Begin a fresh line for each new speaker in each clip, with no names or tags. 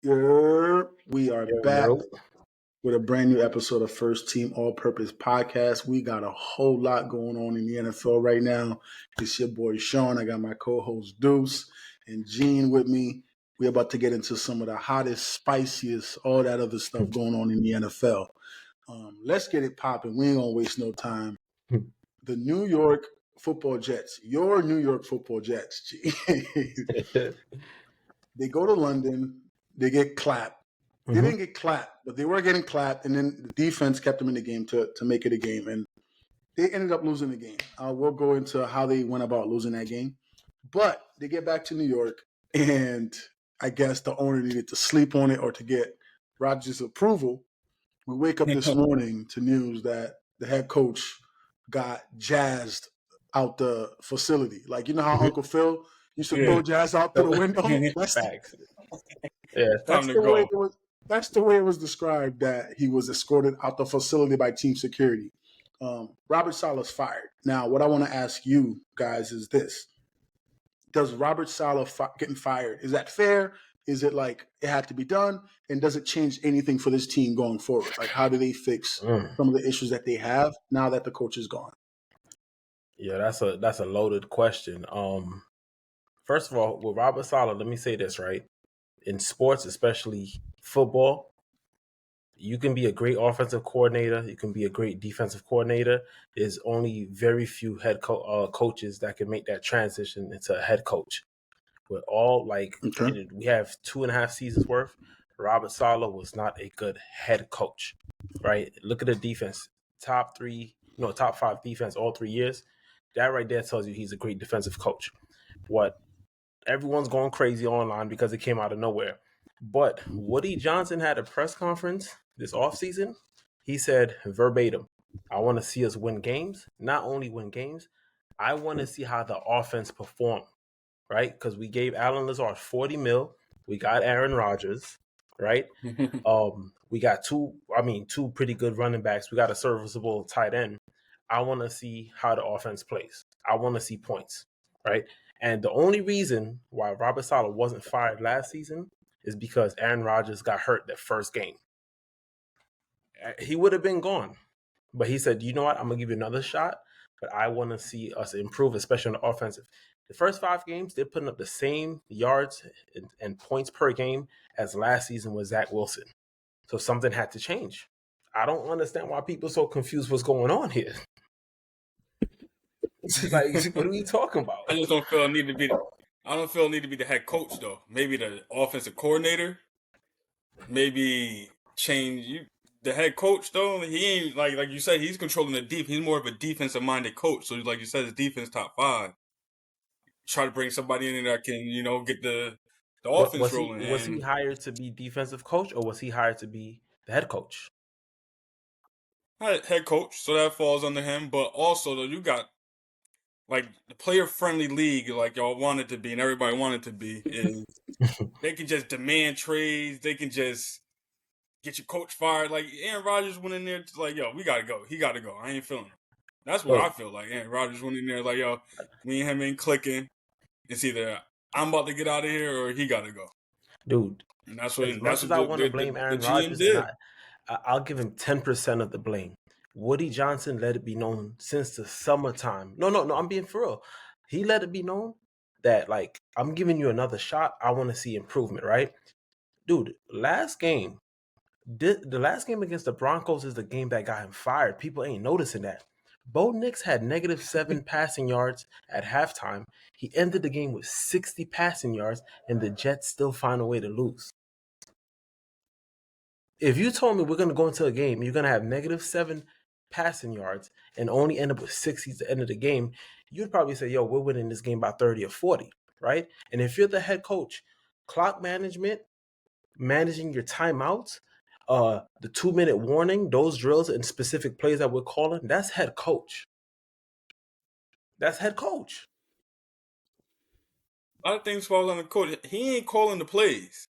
We are
Yo,
back
yo.
with a brand new episode of First Team All Purpose Podcast. We got a whole lot going on in the NFL right now. It's your boy Sean. I got my co-host Duece and Gene with me. We're about to get into some of the hottest, spiciest, all that other stuff going on in the NFL. Let's get it popping. We ain't gonna waste no time. The New York Football Jets, your New York Football Jets, they go to London, they get clapped. They didn't get clapped, but they were getting clapped, and then the defense kept them in the game to make it a game, and they ended up losing the game. We'll go into how they went about losing that game, but they get back to New York, and I guess the owner needed to sleep on it or to get Rodgers' approval. We wake up this morning to news that the head coach got jazzed out the facility. Like, you know how Uncle Phil used to throw jazz out through the window?
Facts. Yeah.
That's the way it was. That's the way it was described. That he was escorted out the facility by team security. Robert Saleh's fired. Now, what I want to ask you guys is this: does Robert Saleh getting fired, is that fair? Is it like it had to be done? And does it change anything for this team going forward? Like, how do they fix some of the issues that they have now that the coach is gone?
Yeah, that's a loaded question. First of all, with Robert Saleh, let me say this, right? In sports, especially football, you can be a great offensive coordinator. You can be a great defensive coordinator. There's only very few coaches that can make that transition into a head coach. We're all we have 2.5 seasons worth. Robert Saleh was not a good head coach, right? Look at the defense, top 5 defense all 3 years. That right there tells you he's a great defensive coach. What everyone's going crazy online because it came out of nowhere. But Woody Johnson had a press conference this offseason. He said verbatim, I want to see us win games. Not only win games, I want to see how the offense perform, right? Because we gave Alan Lazard $40 million. We got Aaron Rodgers, right? We got two pretty good running backs. We got a serviceable tight end. I want to see how the offense plays. I want to see points, right? And the only reason why Robert Saleh wasn't fired last season is because Aaron Rodgers got hurt that first game. He would have been gone. But he said, you know what? I'm going to give you another shot, but I want to see us improve, especially on the offensive. The first 5 games, they're putting up the same yards and points per game as last season with Zach Wilson. So something had to change. I don't understand why people are so confused what's going on here. Like, what are we talking about?
I just don't feel need to be. I don't feel need to be the head coach though. Maybe the offensive coordinator. Maybe change you. The head coach though, he ain't like you said. He's controlling the deep. He's more of a defensive minded coach. So like you said, his defense top 5. Try to bring somebody in that can get the offense rolling.
Was he hired to be defensive coach or was he hired to be the head coach?
Head coach, so that falls under him. But also though, you got like the player-friendly league, like y'all wanted to be, and everybody wanted to be, is they can just demand trades. They can just get your coach fired. Like Aaron Rodgers went in there, like, yo, we gotta go. He gotta go. I ain't feeling him. That's what I feel like. Aaron Rodgers went in there, like, yo, me and him ain't clicking. It's either I'm about to get out of here or he gotta go.
Dude,
and that's what.
As much as I want to blame Aaron Rodgers, I'll give him 10% of the blame. Woody Johnson let it be known since the summertime. No, I'm being for real. He let it be known that, like, I'm giving you another shot. I want to see improvement, right? Dude, the last game against the Broncos is the game that got him fired. People ain't noticing that. Bo Nix had -7 passing yards at halftime. He ended the game with 60 passing yards, and the Jets still find a way to lose. If you told me we're going to go into a game, you're going to have -7 passing yards and only end up with 60 at the end of the game, you'd probably say, yo, we're winning this game by 30 or 40, right? And if you're the head coach, clock management, managing your timeouts, the 2-minute warning, those drills and specific plays that we're calling, that's head coach. That's head coach.
A lot of things fall on the coach. He ain't calling the plays.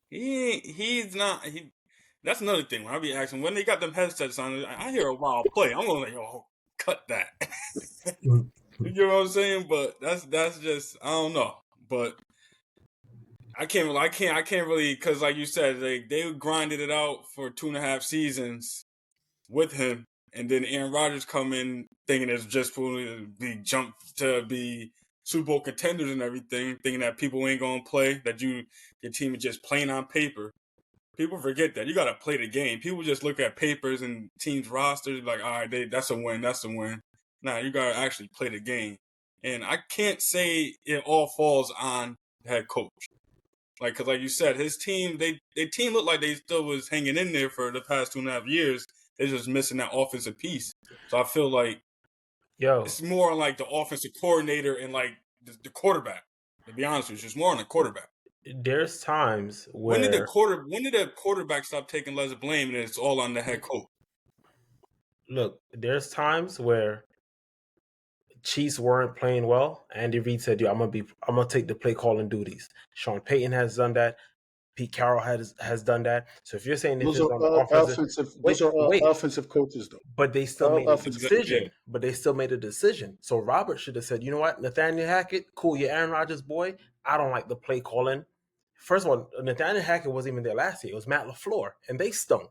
He's not. That's another thing. When I be asking, when they got them headsets on, I hear a wild play. I'm going like, yo, cut that. You know what I'm saying? But that's just, I don't know. But I can't really, because like you said, they grinded it out for 2.5 seasons with him, and then Aaron Rodgers come in thinking it's just going to be jumped to be Super Bowl contenders and everything, thinking that people ain't gonna play, that your team is just playing on paper. People forget that you got to play the game. People just look at papers and teams rosters like, all right, that's a win, that's a win. Nah, you got to actually play the game. And I can't say it all falls on the head coach. Like, because like you said, his team, their team looked like they still was hanging in there for the past 2.5 years. They're just missing that offensive piece. So I feel like it's more like the offensive coordinator and like the quarterback. To be honest with you, it's more on the quarterback.
There's times where
when did the quarterback stop taking less blame and it's all on the head coach?
Look, there's times where Chiefs weren't playing well. Andy Reid said, "Yo, I'm gonna take the play calling duties." Sean Payton has done that. Pete Carroll has done that. So if you're saying
those are all offensive coaches, though.
But they still made a decision. Yeah. But they still made a decision. So Robert should have said, "You know what, Nathaniel Hackett, cool, you're Aaron Rodgers' boy. I don't like the play calling." First of all, Nathaniel Hackett wasn't even there last year. It was Matt LaFleur, and they stunk.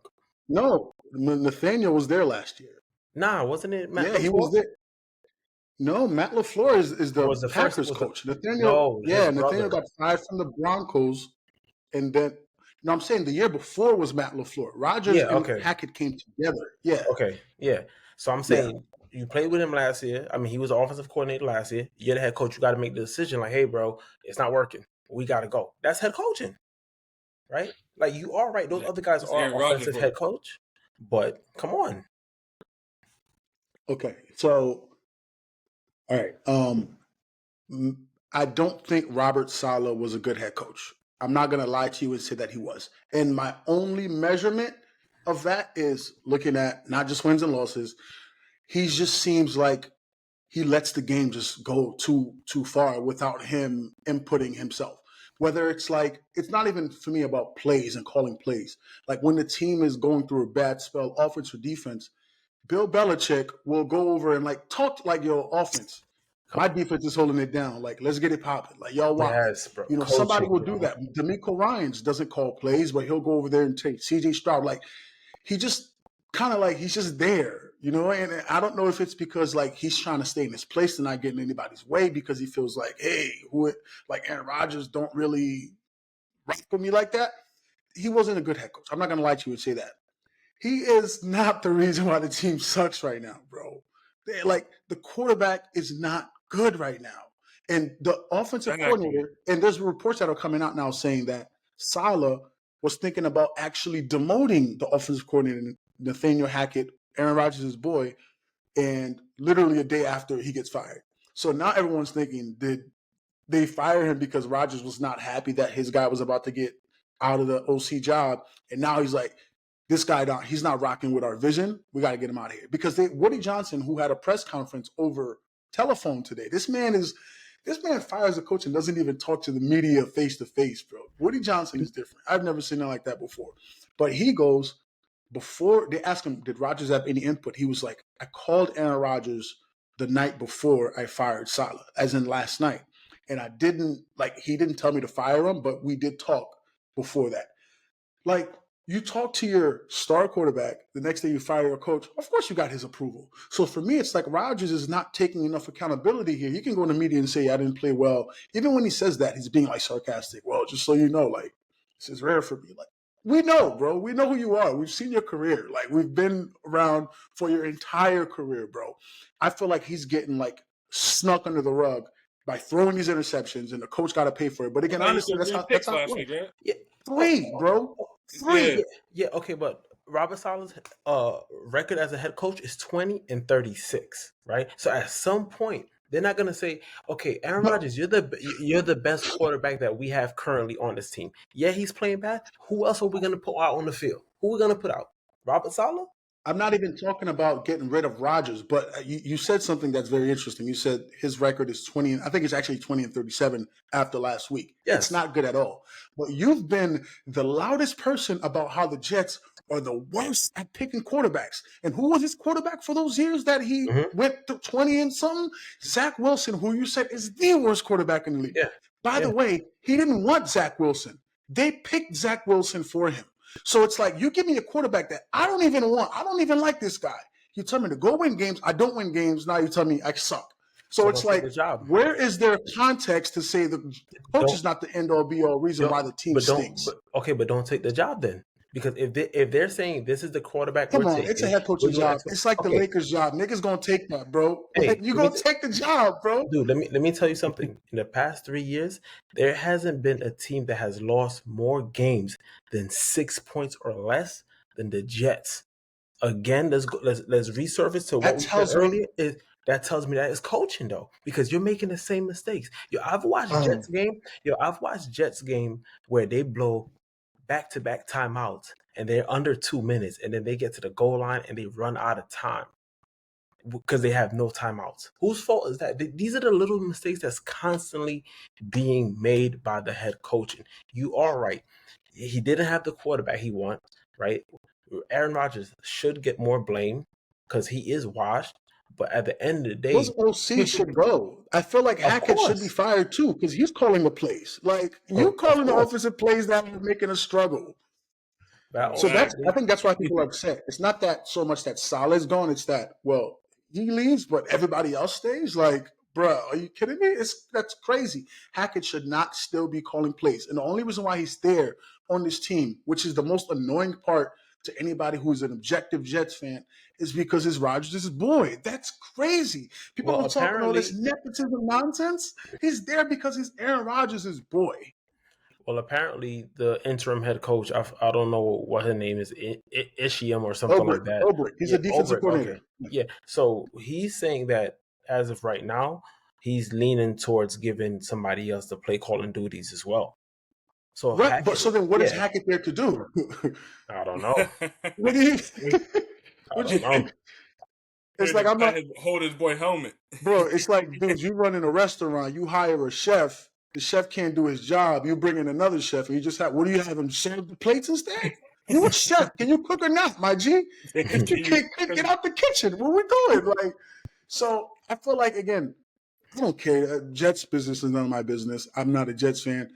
No, Nathaniel was there last year.
Nah, wasn't it Matt LaFleur?
He was there. No, Matt LaFleur is the Packers coach. Nathaniel got fired from the Broncos, and then I'm saying the year before was Matt LaFleur. Rodgers and Hackett came together. Yeah.
Okay. Yeah. So I'm saying you played with him last year. I mean, he was the offensive coordinator last year. You're the head coach. You got to make the decision like, hey, bro, it's not working. We got to go. That's head coaching, right? Like, you are right. Those other guys are offensive head coach, but come on.
Okay. So, all right. I don't think Robert Saleh was a good head coach. I'm not going to lie to you and say that he was. And my only measurement of that is looking at not just wins and losses. He just seems like he lets the game just go too far without him inputting himself. Whether it's like, it's not even for me about plays and calling plays. Like when the team is going through a bad spell, offense or defense, Bill Belichick will go over and like talk like your offense. My defense is holding it down. Like, let's get it popping. Like, y'all want, you know, somebody will do that. D'Amico Ryans doesn't call plays, but he'll go over there and take C.J. Stroud. Like, he just kind of like, he's just there, you know? And I don't know if it's because, like, he's trying to stay in his place and not get in anybody's way because he feels like, hey, like Aaron Rodgers don't really rock with me like that. He wasn't a good head coach. I'm not going to lie to you and say that. He is not the reason why the team sucks right now, bro. Like, the quarterback is not good right now. And the offensive coordinator, and there's reports that are coming out now saying that Saleh was thinking about actually demoting the offensive coordinator, Nathaniel Hackett, Aaron Rodgers' boy, and literally a day after he gets fired. So now everyone's thinking, did they fire him because Rodgers was not happy that his guy was about to get out of the OC job? And now he's like, this guy, he's not rocking with our vision. We got to get him out of here. Because Woody Johnson, who had a press conference over telephone today, this man fires a coach and doesn't even talk to the media face to face, bro. Woody Johnson is different. I've never seen it like that before. But he goes, before they asked him, did Rodgers have any input? He was like, I called Aaron Rodgers the night before I fired Saleh, as in last night. And he didn't tell me to fire him, but we did talk before that. Like, you talk to your star quarterback, the next day you fire your coach, of course you got his approval. So for me, it's like Rodgers is not taking enough accountability here. He can go in the media and say, I didn't play well. Even when he says that, he's being like sarcastic. Well, just so you know, like, this is rare for me. Like, we know, bro. We know who you are. We've seen your career. Like, we've been around for your entire career, bro. I feel like he's getting like snuck under the rug by throwing these interceptions, and the coach got to pay for it. But again, honestly, that's how it works.
Right?
Yeah. 3, bro. 3.
Yeah, okay, but Robert Saleh's record as a head coach is 20-36, right? So at some point, they're not gonna say, "Okay, Aaron Rodgers, you're the best quarterback that we have currently on this team." Yeah, he's playing bad. Who else are we gonna put out on the field? Who are we gonna put out? Robert Saleh?
I'm not even talking about getting rid of Rodgers, but you said something that's very interesting. You said his record is 20, I think it's actually 20-37 after last week. Yes. It's not good at all. But you've been the loudest person about how the Jets are the worst at picking quarterbacks. And who was his quarterback for those years that he went to 20 and something? Zach Wilson, who you said is the worst quarterback in the league.
Yeah.
By the way, he didn't want Zach Wilson. They picked Zach Wilson for him. So it's like, you give me a quarterback that I don't even want. I don't even like this guy. You tell me to go win games. I don't win games. Now you tell me I suck. So it's like, where is there context to say the coach is not the end all be all reason why the team stinks?
But don't take the job then. Because if they're saying this is the quarterback,
come on, it's a head coaching job. It's like the Lakers job. Niggas gonna take that, bro. Hey, you gonna take the job, bro.
Dude, let me tell you something. In the past 3 years, there hasn't been a team that has lost more games than 6 points or less than the Jets. Again, let's resurface to what we said earlier. That tells me that it's coaching though, because you're making the same mistakes. I've watched Jets game where they blow back-to-back timeouts and they're under 2 minutes, and then they get to the goal line and they run out of time because they have no timeouts. Whose fault is that? These are the little mistakes that's constantly being made by the head coach. You are right. He didn't have the quarterback he wants, right? Aaron Rodgers should get more blame because he is washed. But at the end of the day,
those OC should go. I feel like Hackett should be fired too because he's calling the plays. Like, you calling the offensive plays that are making us struggle. So I think that's why people are upset. It's not that so much that Saleh's gone. It's that, well, he leaves, but everybody else stays. Like, bro, are you kidding me? That's crazy. Hackett should not still be calling plays. And the only reason why he's there on this team, which is the most annoying part to anybody who's an objective Jets fan, is because it's Rodgers' boy. That's crazy. People are talking all this nepotism nonsense. He's there because he's Aaron Rodgers' boy.
Well, apparently the interim head coach, I don't know what his name is, Ishiam or something like that.
He's a defensive coordinator.
Okay. Yeah, so he's saying that as of right now, he's leaning towards giving somebody else the play calling duties as well. So
Hackett, so then what is Hackett there to do?
I don't know.
What do you? I don't know. It's like I'm not
hold his boy helmet,
bro. It's like, dude, you run in a restaurant, you hire a chef. The chef can't do his job. You bring in another chef, and you just have. What do you have him serve the plates instead? You a chef? Can you cook or not, my G? If you can't cook, get out the kitchen. What are we doing? Like, so I feel like, again, I don't care. Jets business is none of my business. I'm not a Jets fan.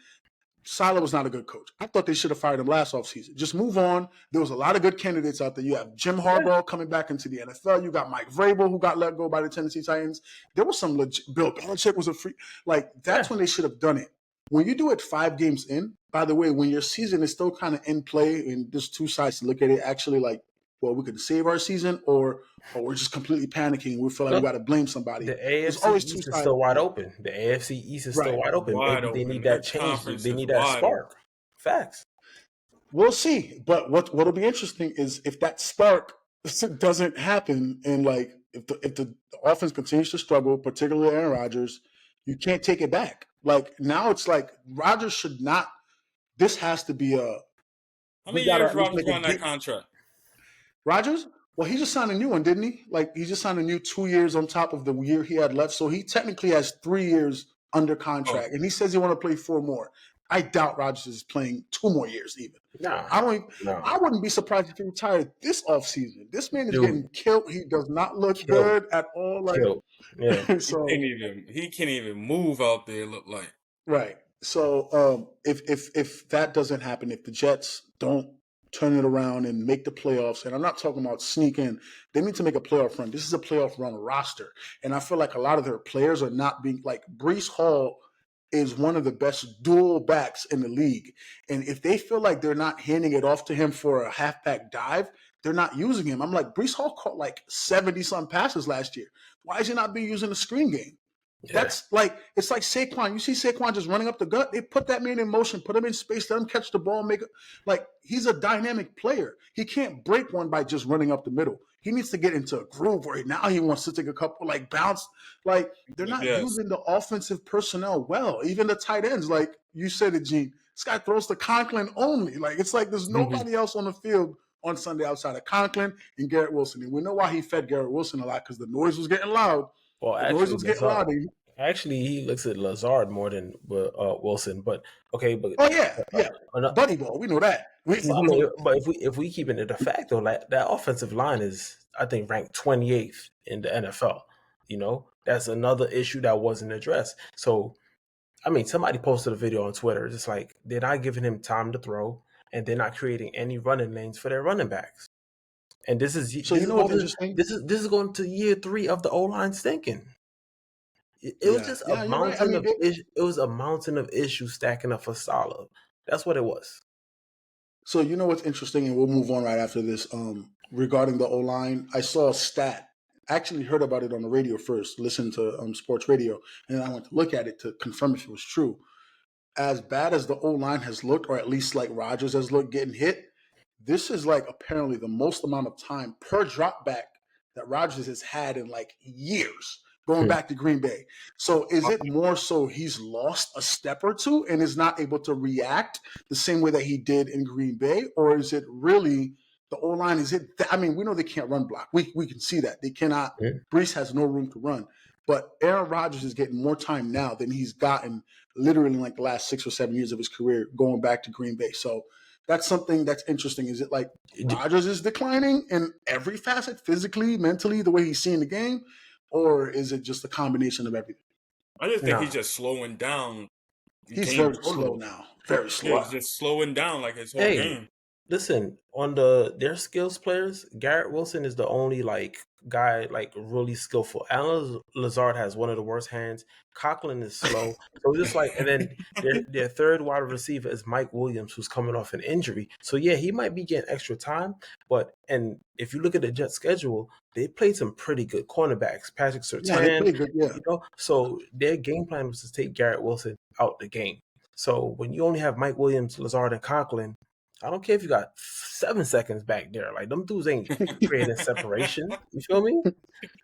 Saleh was not a good coach. I thought they should have fired him last offseason. Just move on. There was a lot of good candidates out there. You have Jim Harbaugh coming back into the NFL. You got Mike Vrabel, who got let go by the Tennessee Titans. There was some legit. Bill Belichick was a free. Like, that's when they should have done it. When you do it 5 games in, by the way, when your season is still kind of in play, and there's 2 sides to look at it, actually, like, well, we could save our season, or we're just completely panicking. We feel like we got to blame somebody.
The AFC East is still wide open. The AFC East is still wide open. Maybe they need that change. They need that spark. Facts.
We'll see. But what'll be interesting is if that spark doesn't happen, and like if the offense continues to struggle, particularly Aaron Rodgers, you can't take it back. Like, now it's like Rodgers should not. This has to be a.
How many years Rodgers won that contract?
Rodgers? Well, he just signed a new one, didn't he? Like, he just signed a new 2 years on top of the year he had left. So he technically has 3 years under contract. And he says he want to play 4 more. I doubt Rodgers is playing 2 more years even. I wouldn't be surprised if he retired this offseason. This man is getting killed. He does not look good at all. Like,
yeah.
So
he can't even move out there, look like.
Right. So if that doesn't happen, if the Jets don't turn it around and make the playoffs, and I'm not talking about sneak in, they need to make a playoff run. This is a playoff run roster. And I feel like a lot of their players are not being, like, Breece Hall is one of the best dual backs in the league. And if they feel like they're not handing it off to him for a halfback dive, they're not using him. I'm like, Breece Hall caught like 70-some passes last year. Why is he not being used in the screen game? Yeah. That's like, it's like Saquon. You see Saquon just running up the gut. They put that man in motion, put him in space, let him catch the ball, make it. Like, he's a dynamic player. He can't break one by just running up the middle. He needs to get into a groove where now he wants to take a couple, like, bounce. Like, they're not using the offensive personnel well. Even the tight ends, like you said it, Gene. This guy throws to Conklin only. Like, it's like there's nobody else on the field on Sunday outside of Conklin and Garrett Wilson. And we know why he fed Garrett Wilson a lot, because the noise was getting loud.
Well, actually, he looks at Lazard more than Wilson. But okay, but
buddy ball, we know that.
But if we keep it a fact though, like, that offensive line is, I think, ranked 28th in the NFL. You know, that's another issue that wasn't addressed. So I mean, somebody posted a video on Twitter. Just like they're not giving him time to throw, and they're not creating any running lanes for their running backs. And this is
So you know what's interesting?
this is going to year 3 of the O-line stinking. It was just a
Yeah, you're right. I
mountain
mean,
of it was a mountain of issues stacking up for Salah. That's what it was.
so you know what's interesting, and we'll move on right after this. Regarding the O line, I saw a stat. I actually heard about it on the radio first, listened to sports radio, and I went to look at it to confirm if it was true. As bad as the O line has looked, or at least like Rodgers has looked getting hit, this is like apparently the most amount of time per drop back that Rodgers has had in like years going back to Green Bay. So is it more so he's lost a step or two and is not able to react the same way that he did in Green Bay? Or is it really the O line? Is it, I mean, we know they can't run block. We can see that. They cannot, Brees has no room to run. But Aaron Rodgers is getting more time now than he's gotten literally in like the last 6 or 7 years of his career going back to Green Bay. So that's something that's interesting. Is it like Rodgers is declining in every facet, physically, mentally, the way he's seeing the game? Or is it just a combination of everything?
I just think he's just slowing down.
He's very slow now. Very slow.
Yeah, he's just slowing down like his whole game.
Listen, on their skills players, Garrett Wilson is the only like guy like really skillful. Alan Lazard has one of the worst hands. Coughlin is slow. So just like, and then their third wide receiver is Mike Williams, who's coming off an injury. So yeah, he might be getting extra time. But and if you look at the Jets schedule, they played some pretty good cornerbacks. Patrick Surtain,
they played good,
you know. So their game plan was to take Garrett Wilson out the game. So when you only have Mike Williams, Lazard, and Coughlin, I don't care if you got 7 seconds back there. Like, them dudes ain't creating separation. You feel me?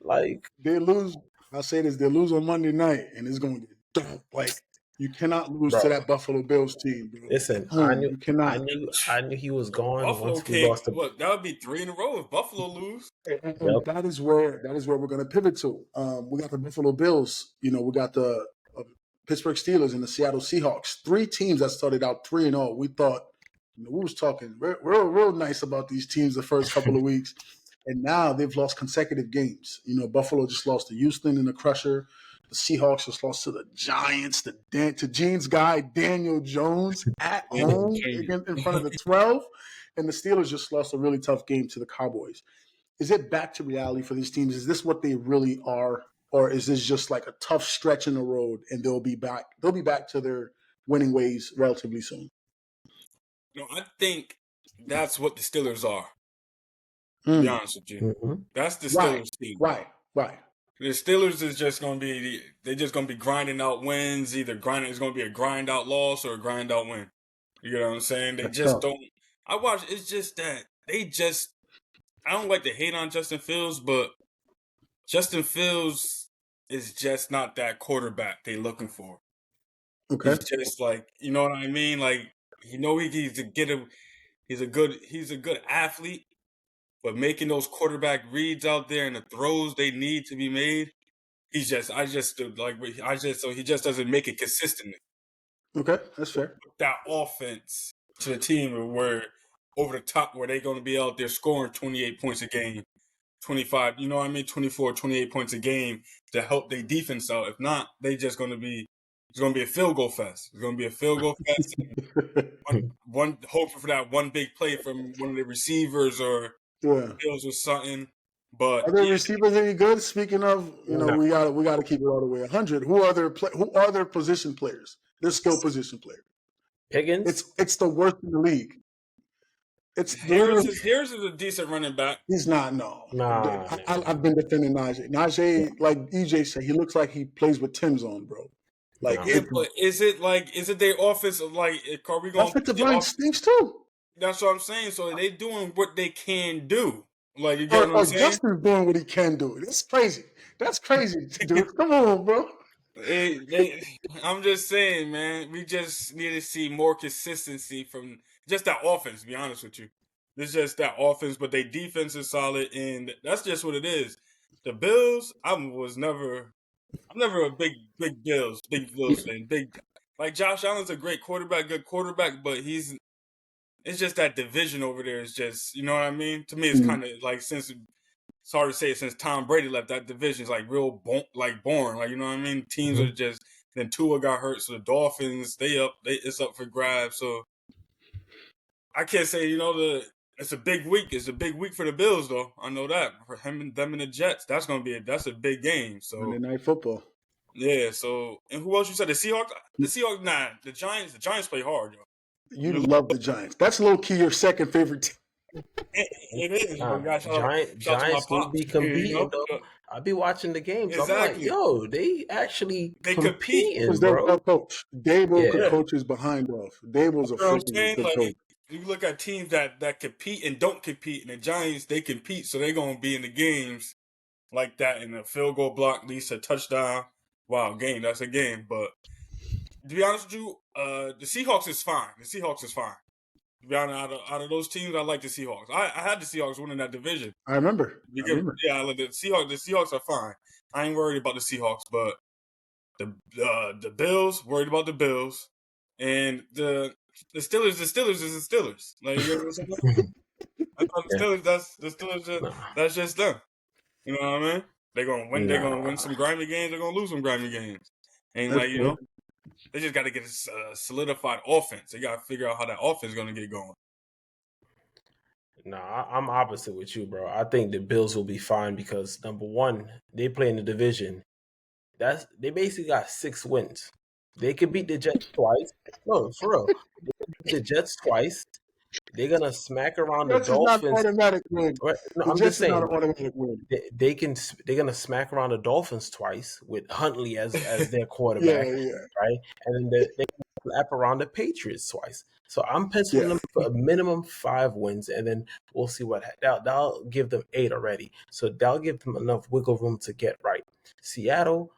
Like,
they lose. I'll say this: they lose on Monday night, and it's going to get dark. Like, you cannot lose to that Buffalo Bills team, bro.
Listen,
you cannot.
I knew he was gone.
Buffalo
once we lost
what? That would be 3 in a row if Buffalo lose.
And that is where we're going to pivot to. We got the Buffalo Bills. You know, we got the Pittsburgh Steelers and the Seattle Seahawks. 3 teams that started out 3-0. We thought. We was talking real nice about these teams the first couple of weeks, and now they've lost consecutive games. You know, Buffalo just lost to Houston in the crusher. The Seahawks just lost to the Giants, to Gene's guy, Daniel Jones, at home in front of the 12. And the Steelers just lost a really tough game to the Cowboys. Is it back to reality for these teams? Is this what they really are? Or is this just like a tough stretch in the road and they'll be back to their winning ways relatively soon?
No, I think that's what the Steelers are. To be honest with you.
Mm-hmm.
That's the Steelers team.
Right.
The Steelers is just going to be they're just going to be grinding out wins. It's going to be a grind out loss or a grind out win. You know what I'm saying? They just don't. It's just that I don't like to hate on Justin Fields, but Justin Fields is just not that quarterback they're looking for.
Okay.
He's just like, you know what I mean? Like, he's a good athlete. But making those quarterback reads out there and the throws they need to be made, so he just doesn't make it consistently.
Okay, that's fair.
That offense to the team where over the top, where they're going to be out there scoring 28 points a game, 25, 24, 28 points a game to help their defense out. If not, it's going to be a field goal fest. It's going to be a field goal fest. one hoping for that one big play from one of the receivers or Bills or something. But
are their receivers any good? Speaking of, we got to keep it all the way 100. Who are their position players? Their skill position players.
Higgins.
It's the worst in the league.
Harris is a decent running back.
He's not. No.
Nah.
I've been defending Najee. Najee, like EJ said, he looks like he plays with Tim's on, bro. Like,
is it their offense? Like, are we going?
Offensive line stinks too.
That's what I'm saying. So they doing what they can do. Like, you get what I'm saying?
Justin's doing what he can do. That's crazy. That's crazy, dude. Come on, bro.
I'm just saying, man. We just need to see more consistency from just that offense. To be honest with you, it's just that offense, but their defense is solid, and that's just what it is. The Bills, I'm never a big Bills fan. Like Josh Allen's a great quarterback, good quarterback, but it's just that division over there is just, you know what I mean? To me, it's kind of like it's hard to say since Tom Brady left, that division is like real boring. Like, you know what I mean? Teams are just, Then Tua got hurt, so the Dolphins it's up for grabs. So I can't say it's a big week. It's a big week for the Bills, though. I know that for them and the Jets, that's a big game. So
Monday Night Football.
yeah. So and who else you said? The Seahawks. The Seahawks. Nah, the Giants. The Giants play hard, yo.
You love the Giants. That's low key your second favorite team.
It is.
Giants do be competing though. I be watching the games.
Exactly.
I'm like, yo, they actually
compete
because
bro.
they're well coached. Dable could coach his behind off. Dable's a freaking good coach.
You look at teams that compete and don't compete, and the Giants, they compete, so they're gonna be in the games like that, and a field goal block leads to a touchdown. Wow, game, that's a game. But to be honest with you, the Seahawks is fine. The Seahawks is fine. To be honest, out of those teams, I like the Seahawks. I had the Seahawks winning that division.
I remember.
Yeah, I like the Seahawks. The Seahawks are fine. I ain't worried about the Seahawks, but the Bills, worried about the Bills, and the Steelers. The Steelers is the Steelers. Like, you know what I'm saying? I thought the Steelers. That's just them. You know what I mean? They're gonna win. They're gonna win some grimy games. They're gonna lose some grimy games. And they just got to get a solidified offense. They got to figure out how that offense is gonna get going.
Nah, I'm opposite with you, bro. I think the Bills will be fine because number one, they play in the division. They basically got 6 wins. They could beat the Jets twice. No, for real. They could beat the Jets twice. They're gonna smack around the Dolphins.
Not an automatic win.
No, I'm just saying.
Not an automatic win.
They're gonna smack around the Dolphins twice with Huntley as their quarterback, right? And then they slap around the Patriots twice. So I'm penciling them for a minimum 5 wins, and then we'll see what that'll give them 8 already. So that'll give them enough wiggle room to get right. Seattle.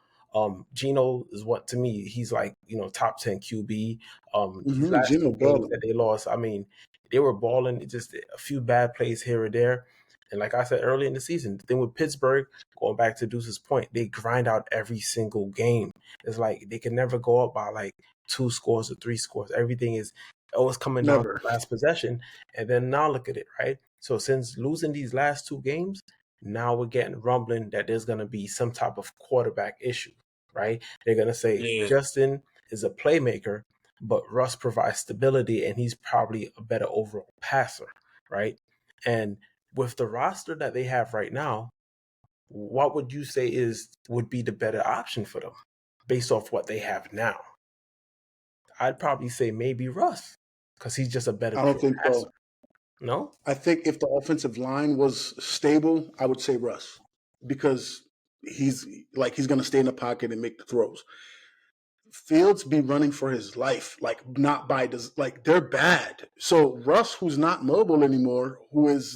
Geno is what to me he's like top 10 QB. Last
Geno
2 games that they lost, I mean, they were balling, just a few bad plays here or there. And like I said early in the season, the thing with Pittsburgh, going back to Duce's point, they grind out every single game. It's like they can never go up by like 2 scores or 3 scores. Everything is always coming down to the last possession. And then now look at it, right? So since losing these last 2 games, now we're getting rumbling that there's going to be some type of quarterback issue, right? They're going to say Justin is a playmaker, but Russ provides stability, and he's probably a better overall passer, right? And with the roster that they have right now, what would you say would be the better option for them based off what they have now? I'd probably say maybe Russ because he's just a better passer. I don't think so. No?
I think if the offensive line was stable, I would say Russ because he's going to stay in the pocket and make the throws. Fields be running for his life, not by they're bad. So Russ, who's not mobile anymore, who is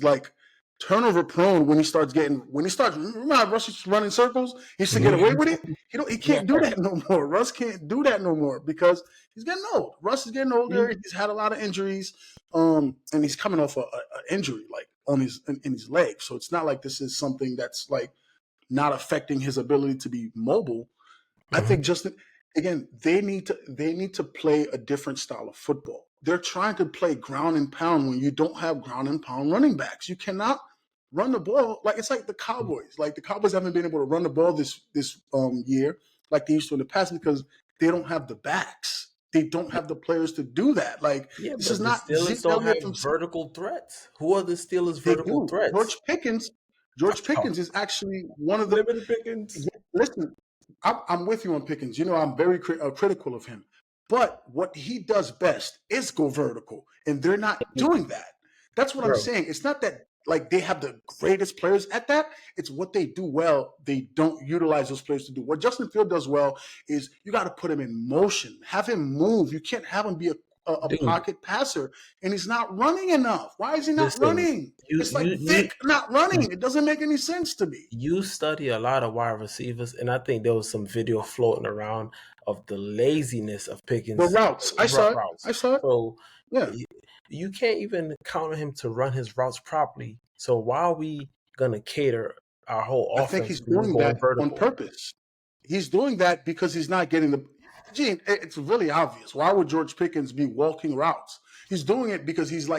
turnover prone when he starts remember how Russ used to run in circles? He used to get away with it. He can't do that no more. Russ can't do that no more because he's getting old. Russ is getting older. He's had a lot of injuries, and he's coming off an injury in his leg. So it's not like this is something that's not affecting his ability to be mobile. I think Justin. Again, they need to play a different style of football. They're trying to play ground and pound when you don't have ground and pound running backs. You cannot run the ball it's like the Cowboys. The Cowboys haven't been able to run the ball this year like they used to in the past because they don't have the backs. They don't have the players to do that. This is not.
The Steelers don't have vertical threats. Who are the Steelers' vertical threats?
George Pickens is actually one of the
limited Pickens.
Listen. I'm with you on Pickens. I'm very critical of him. But what he does best is go vertical, and they're not doing that. That's what I'm saying. It's not that they have the greatest players at that. It's what they do well. They don't utilize those players to do. What Justin Field does well is you got to put him in motion, have him move. You can't have him be a pocket passer, and he's not running enough. Why is he not running? It's Vic not running. It doesn't make any sense to me.
You study a lot of wide receivers, and I think there was some video floating around of the laziness of Pickens.
The routes. I saw it.
So you can't even count on him to run his routes properly. So why are we going to cater our whole offense?
I think he's doing that on purpose. He's doing that because he's not getting the – Gene, it's really obvious. Why would George Pickens be walking routes? He's doing it because he's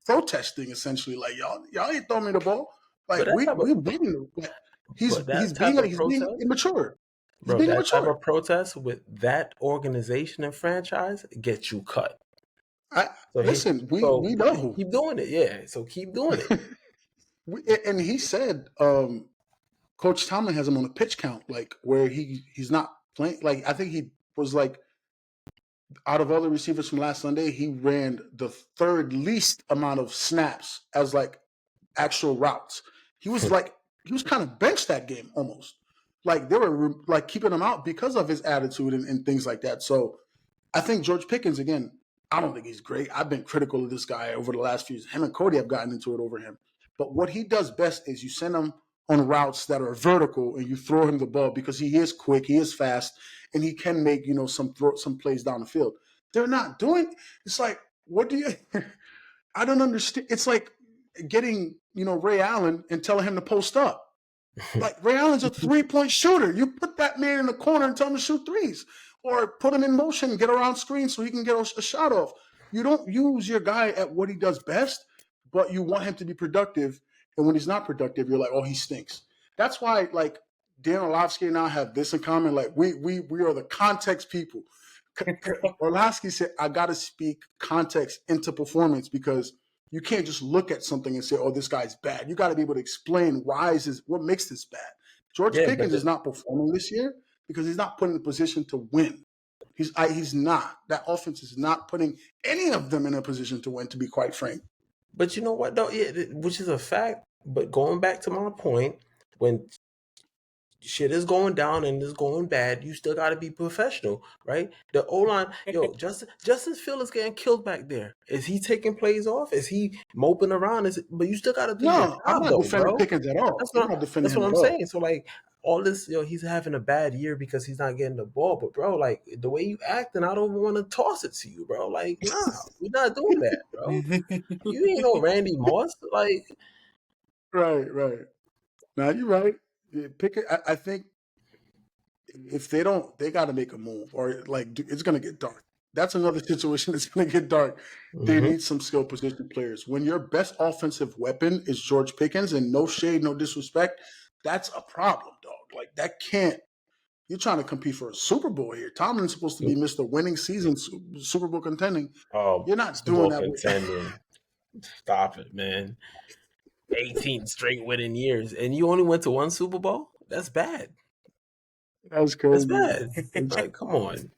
protesting essentially, y'all ain't throwing me the ball. We beating him. He's being immature.
Bro,
being
that type
mature.
of protest with that organization and franchise gets you cut. So
Listen, we know.
keep doing it. Yeah, so keep doing it.
And he said, Coach Tomlin has him on a pitch count, like where he's not playing. Like I think he was like, out of all the receivers from last Sunday, he ran the third least amount of snaps as like actual routes. He was kind of benched that game almost. Like they were like keeping him out because of his attitude and things like that. So I think George Pickens, again, I don't think he's great. I've been critical of this guy over the last few years. Him and Cody have gotten into it over him. But what he does best is you send him on routes that are vertical and you throw him the ball because he is quick, he is fast, and he can make, some plays down the field. They're not doing. It's like, what do you? I don't understand. It's like getting, Ray Allen and telling him to post up. Like Ray Allen's a 3-point shooter. You put that man in the corner and tell him to shoot threes, or put him in motion and get around screen so he can get a shot off. You don't use your guy at what he does best, but you want him to be productive. And when he's not productive, you're like, oh, he stinks. That's why, like, Dan Orlovsky and I have this in common. Like, we are the context people. Orlovsky said, I got to speak context into performance because you can't just look at something and say, oh, this guy's bad. You got to be able to explain what makes this bad. George Pickens is not performing this year because he's not put in a position to win. He's not. That offense is not putting any of them in a position to win, to be quite frank.
But you know what, though? Yeah, which is a fact. But going back to my point, when shit is going down and is going bad, you still got to be professional, right? The O-line, Justin Field is getting killed back there. Is he taking plays off? Is he moping around? But you still got to do your job,
I'm not defending Pickens at all.
That's what I'm saying. So, like, all this, he's having a bad year because he's not getting the ball. But, bro, like, the way you acting, I don't want to toss it to you, bro. Like, nah, we're not doing that, bro. You ain't no Randy Moss. Like,
right. Now, you're right. Pickett, I think if they don't, they got to make a move, or like it's going to get dark. That's another situation that's going to get dark. They need some skill position players. When your best offensive weapon is George Pickens, and no shade, no disrespect, that's a problem, dog. Like that can't. You're trying to compete for a Super Bowl here. Tomlin's supposed to be Mr. Winning Season, Super Bowl contending.
Oh,
you're not doing that.
Contending. Stop it, man. 18 straight winning years, and you only went to one Super Bowl? That's bad.
That's crazy.
That's bad. Like, come on.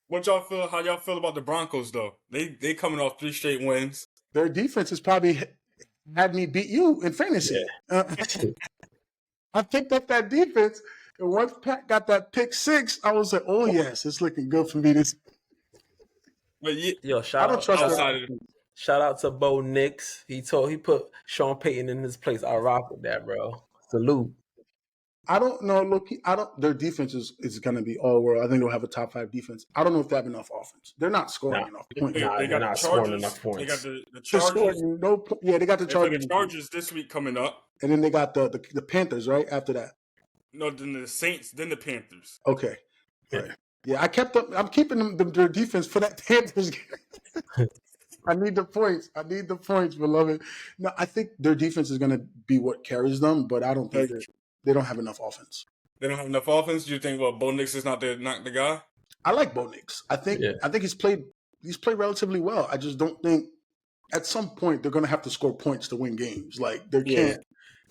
What y'all feel? How y'all feel about the Broncos though? They coming off 3 straight wins.
Their defense has probably had me beat you in fantasy. Yeah. I picked up that defense, and once Pat got that pick 6, I was like, "Oh yes, it's looking good for me."
But
shout out to Bo Nix. He put Sean Payton in his place. I rock with that, bro. Salute.
I don't know. Look, their defense is going to be all world. I think they'll have a top 5 defense. I don't know if they have enough offense. They're not scoring enough points.
They got not scoring enough points. They got the Chargers.
They got the Chargers.
The Chargers this week coming up,
and then they got the Panthers right after that.
No, then the Saints, then the Panthers.
Okay, right. Yeah, I'm keeping their defense for that Panthers game. I need the points, beloved. No, I think their defense is going to be what carries them, but I don't think they don't have enough offense.
They don't have enough offense? Do you think Bo Nix is not the guy?
I like Bo Nix. I think he's played relatively well. I just don't think at some point they're going to have to score points to win games. Like they can't.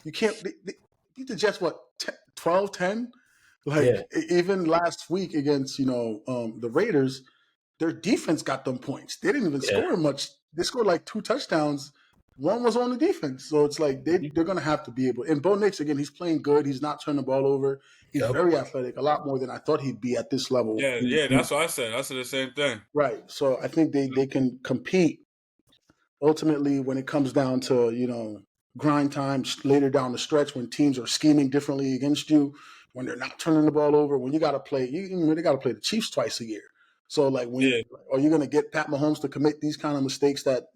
The Jets 12-10? Like even last week against the Raiders, their defense got them points. They didn't even score much. They scored like 2 touchdowns. One was on the defense. So it's like they're going to have to be able. And Bo Nix, again, he's playing good. He's not turning the ball over. He's very athletic, a lot more than I thought he'd be at this level.
Yeah, that's what I said. I said the same thing.
Right. So I think they can compete ultimately when it comes down to, grind time later down the stretch when teams are scheming differently against you, when they're not turning the ball over, when you got to play, they got to play the Chiefs twice a year. So like are you going to get Pat Mahomes to commit these kind of mistakes that,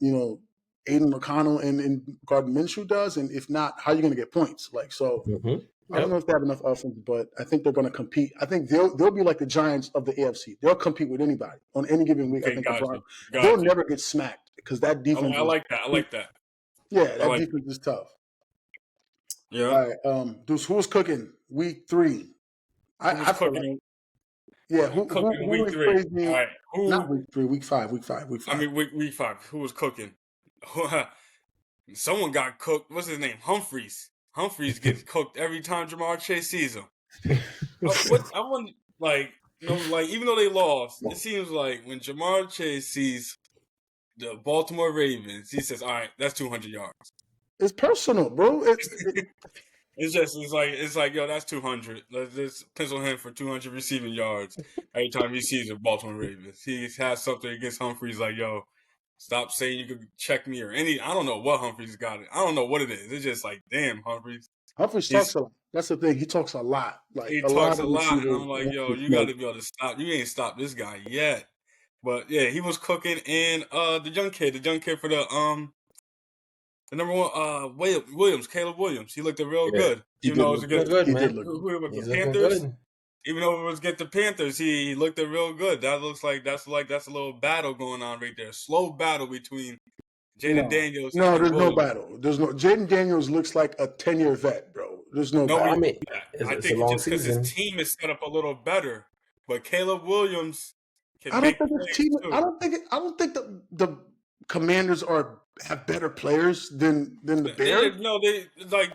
Aiden McConnell and Gardner Minshew does? And if not, how are you going to get points? Like, so I don't know if they have enough offense, but I think they're going to compete. I think they'll be like the Giants of the AFC. They'll compete with anybody on any given week.
Okay,
I think they'll never get smacked because that defense.
I like that.
Yeah, that defense is tough.
Yeah.
All right. Duece, who's cooking week 3?
I feel like
Yeah, who
cooking
who
week
is
3?
crazy?
All right,
Not
who?
week 3, week 5.
I mean, week 5. Who was cooking? Someone got cooked. What's his name? Humphreys. Humphreys gets cooked every time Jamar Chase sees him. What I want, like, like even though they lost, it seems like when Jamar Chase sees the Baltimore Ravens, he says, "All right, that's 200 yards."
It's personal, bro.
It's like yo, that's 200. Let's just pencil him for 200 receiving yards every time he sees the Baltimore Ravens. He has something against Humphreys, like, yo, stop saying you could check me or any. I don't know what Humphreys got. I don't know what it is. It's just like, damn, Humphreys.
Humphreys talks a lot. That's the thing. He talks a lot. Like
He
a lot
talks a
of
lot, and
receivers
I'm like,
want
yo,
to
you got
smoke.
to be able to stop. You ain't stopped this guy yet. But yeah, he was cooking, and the young kid for the number one, Williams, Caleb Williams. He looked real
Yeah,
good.
He
Even
did
though it was
look
look
good.
against
good,
He did
man.
look good.
who was the
He's looking
Panthers.
good.
Even though it was against the Panthers, he looked real good. That looks like that's a little battle going on right there. Slow battle between Jaden
No,
Daniels
no,
and
there's no
Williams.
battle. There's no. Jaden Daniels looks like a 10-year vet, bro. There's no
Nobody.
I
battle.
mean,
I
it's a
think it's
long
just because his
season.
team is set up a little better. But Caleb Williams can
I don't
make
think his
plays
team.
too.
I don't think the Commanders have better players than the Bears.
They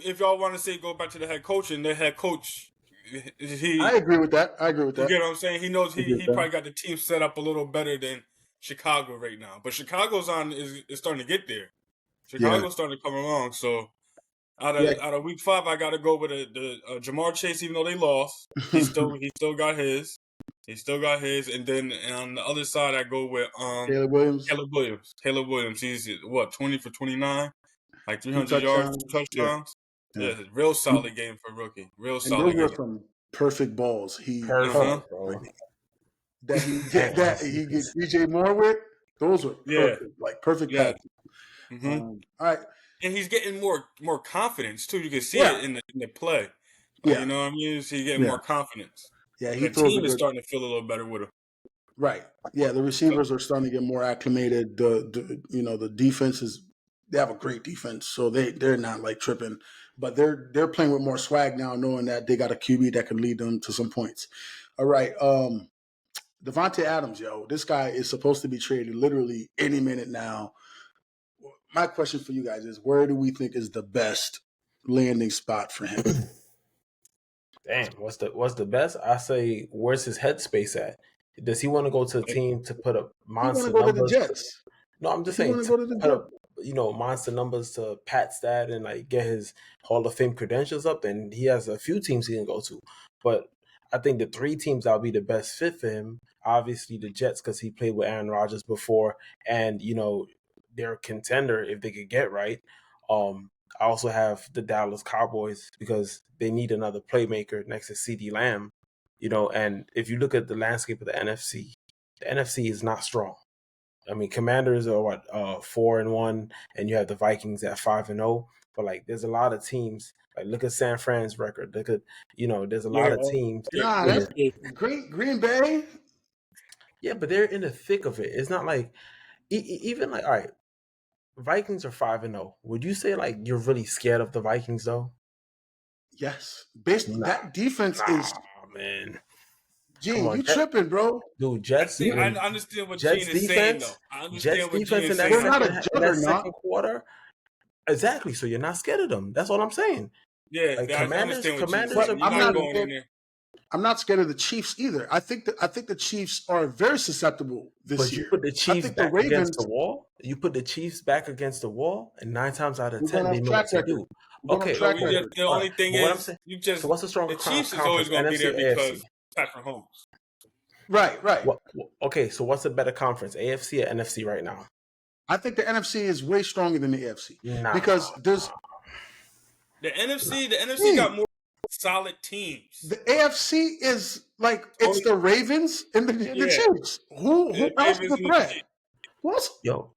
if y'all want to say go back to the head coach, and the head coach,
I
he
agree with that. I agree with
you
that.
get what I'm saying. He knows
I agree with
he
that.
probably got the team set up a little better than Chicago right now. But Chicago's is starting to get there.
Yeah,
Chicago's starting to come along. So
yeah.
out of week 5, I got to go with the Jamar Chase, even though they lost. He still got his. He still got his, and then on the other side, I go with
Caleb Williams,
Caleb Williams. Caleb Williams, he's what 20 for 29, like
2
300 yards, 2
touchdowns. Yeah,
touchdowns.
yeah.
Yeah, real solid game for rookie. Real
And
solid
those were
game.
some perfect balls.
Uh huh.
Perfect, bro.
That he get DJ Moore with. Those were
Yeah.
perfect, like perfect
Yeah.
passes.
Hmm.
All right.
And he's getting more confidence too. You can see
Yeah,
it in the play. Like,
yeah,
you know what I mean? He's getting
yeah,
more confidence,
yeah.
and
He
the
throws a
team is
good.
starting to feel a little better with him.
Right. Yeah, the receivers are starting to get more acclimated. The defense is they have a great defense, so they're not like tripping, but they're playing with more swag now, knowing that they got a QB that can lead them to some points. All right. Davante Adams, yo, this guy is supposed to be traded literally any minute now. My question for you guys is, where do we think is the best landing spot for him?
Damn, what's the best? I say, where's his headspace at? Does he want to go to a team to put up
He want to
monster
go to the
numbers?
Jets.
No, I'm just
He want
saying
to
to
go to the
put
Jets.
up, monster numbers to pat stat and like get his Hall of Fame credentials up. Then he has a few teams he can go to. But I think the 3 teams that'll be the best fit for him. Obviously, the Jets because he played with Aaron Rodgers before, and they're a contender if they could get right. I also have the Dallas Cowboys because they need another playmaker next to CeeDee Lamb. And if you look at the landscape of the NFC is not strong. I mean, Commanders are 4-1, and you have the Vikings at 5-0. But like, there's a lot of teams. Like, look at San Fran's record. Look at there's a lot of teams.
Nah,
In
that's
the,
Green Bay.
yeah, but they're in the thick of it. It's not like even like all right, Vikings are 5-0. Would you say like you're really scared of the Vikings though?
Yes,
Nah,
that defense is.
man. Come
Gene,
on,
you tripping, bro?
dude.
I
When
understand what
Jets
Gene is saying, though.
defense,
I
Jets
understand what Gene
defense
is
in
They're
saying.
not a
that
juggernaut.
second quarter, exactly. So you're not scared of them. That's all I'm saying.
Yeah,
Like
I understand what Gene's
Commanders
But
are
saying. You're
I'm
not
not.
pretty.
going in there.
I'm not scared of the Chiefs either. I think the Chiefs are very susceptible this
But you
year.
put the
I
Chiefs
think the
back against the
Ravens.
wall. You put the Chiefs back against the wall, and 9 times out of
We're going
10, they
off
know
track
what to
record.
do.
We're going off
Okay,
But
track
we
cool.
just
record.
the
All right.
only thing
But what I'm
is
saying,
you
so
just
what's the stronger
the Chiefs is always
conference,
going to be
NFC
there
or
because
AFC?
Patrick Mahomes.
Right, right.
Okay, so what's a better conference, AFC or NFC right now?
I think the NFC is way stronger than the AFC
Nah.
because there's
The NFC got more solid teams.
the AFC is like it's the Ravens and the
Yeah,
Chiefs. Who
the
else is
Ravens
a
and the
threat?
Chiefs.
What?
Yo,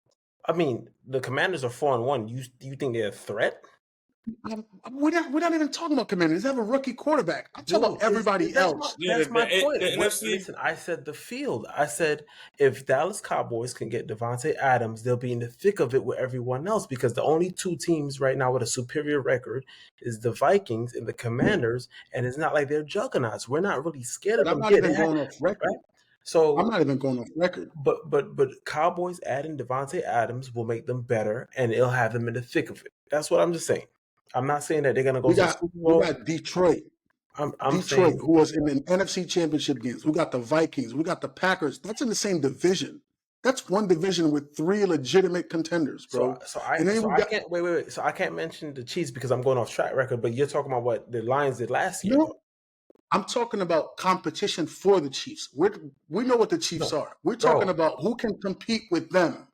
I mean, the Commanders are 4-1. You think they're a threat?
We're not even talking about Commanders. They have a rookie quarterback. I'm talking about everybody else.
That's my point.
The NFC.
Listen, I said the field. I said if Dallas Cowboys can get Davante Adams, they'll be in the thick of it with everyone else because the only two teams right now with a superior record is the Vikings and the Commanders, and it's not like they're juggernauts. We're not really scared of
But I'm
them.
not even going off record.
Right? So
I'm not even going off record.
But Cowboys adding Davante Adams will make them better, and it'll have them in the thick of it. That's what I'm just saying. I'm not saying that they're gonna go to the Super Bowl.
We got Detroit.
I'm
Detroit,
saying,
who was in an NFC Championship games. We got the Vikings. We got the Packers. That's in the same division. That's one division with three legitimate contenders, bro.
So I can't wait. So I can't mention the Chiefs because I'm going off track record. But you're talking about what the Lions did last year.
No, I'm talking about competition for the Chiefs. We know what the Chiefs are. We're talking about who can compete with them.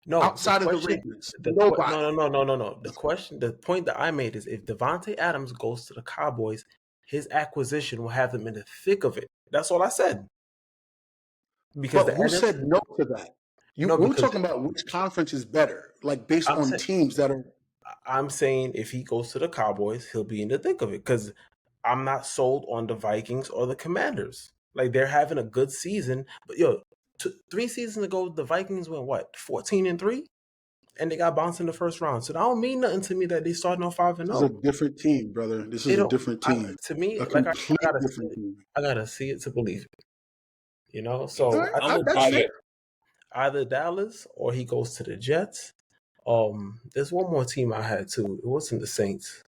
No,
outside of the Ravens. Nobody.
No. The point that I made is if Davante Adams goes to the Cowboys, his acquisition will have them in the thick of it. That's all I said.
Because who said no to that? We're talking about which conference is better, like based on teams that are.
I'm saying if he goes to the Cowboys, he'll be in the thick of it because I'm not sold on the Vikings or the Commanders. Like they're having a good season, but 3 seasons ago, the Vikings went 14-3, and they got bounced in the first round. So that don't mean nothing to me that they starting off 5-0.
This is a different team, brother. This is a different team.
To me,
I
gotta see it to believe it. So either Dallas or he goes to the Jets. There's one more team I had too. It wasn't the Saints.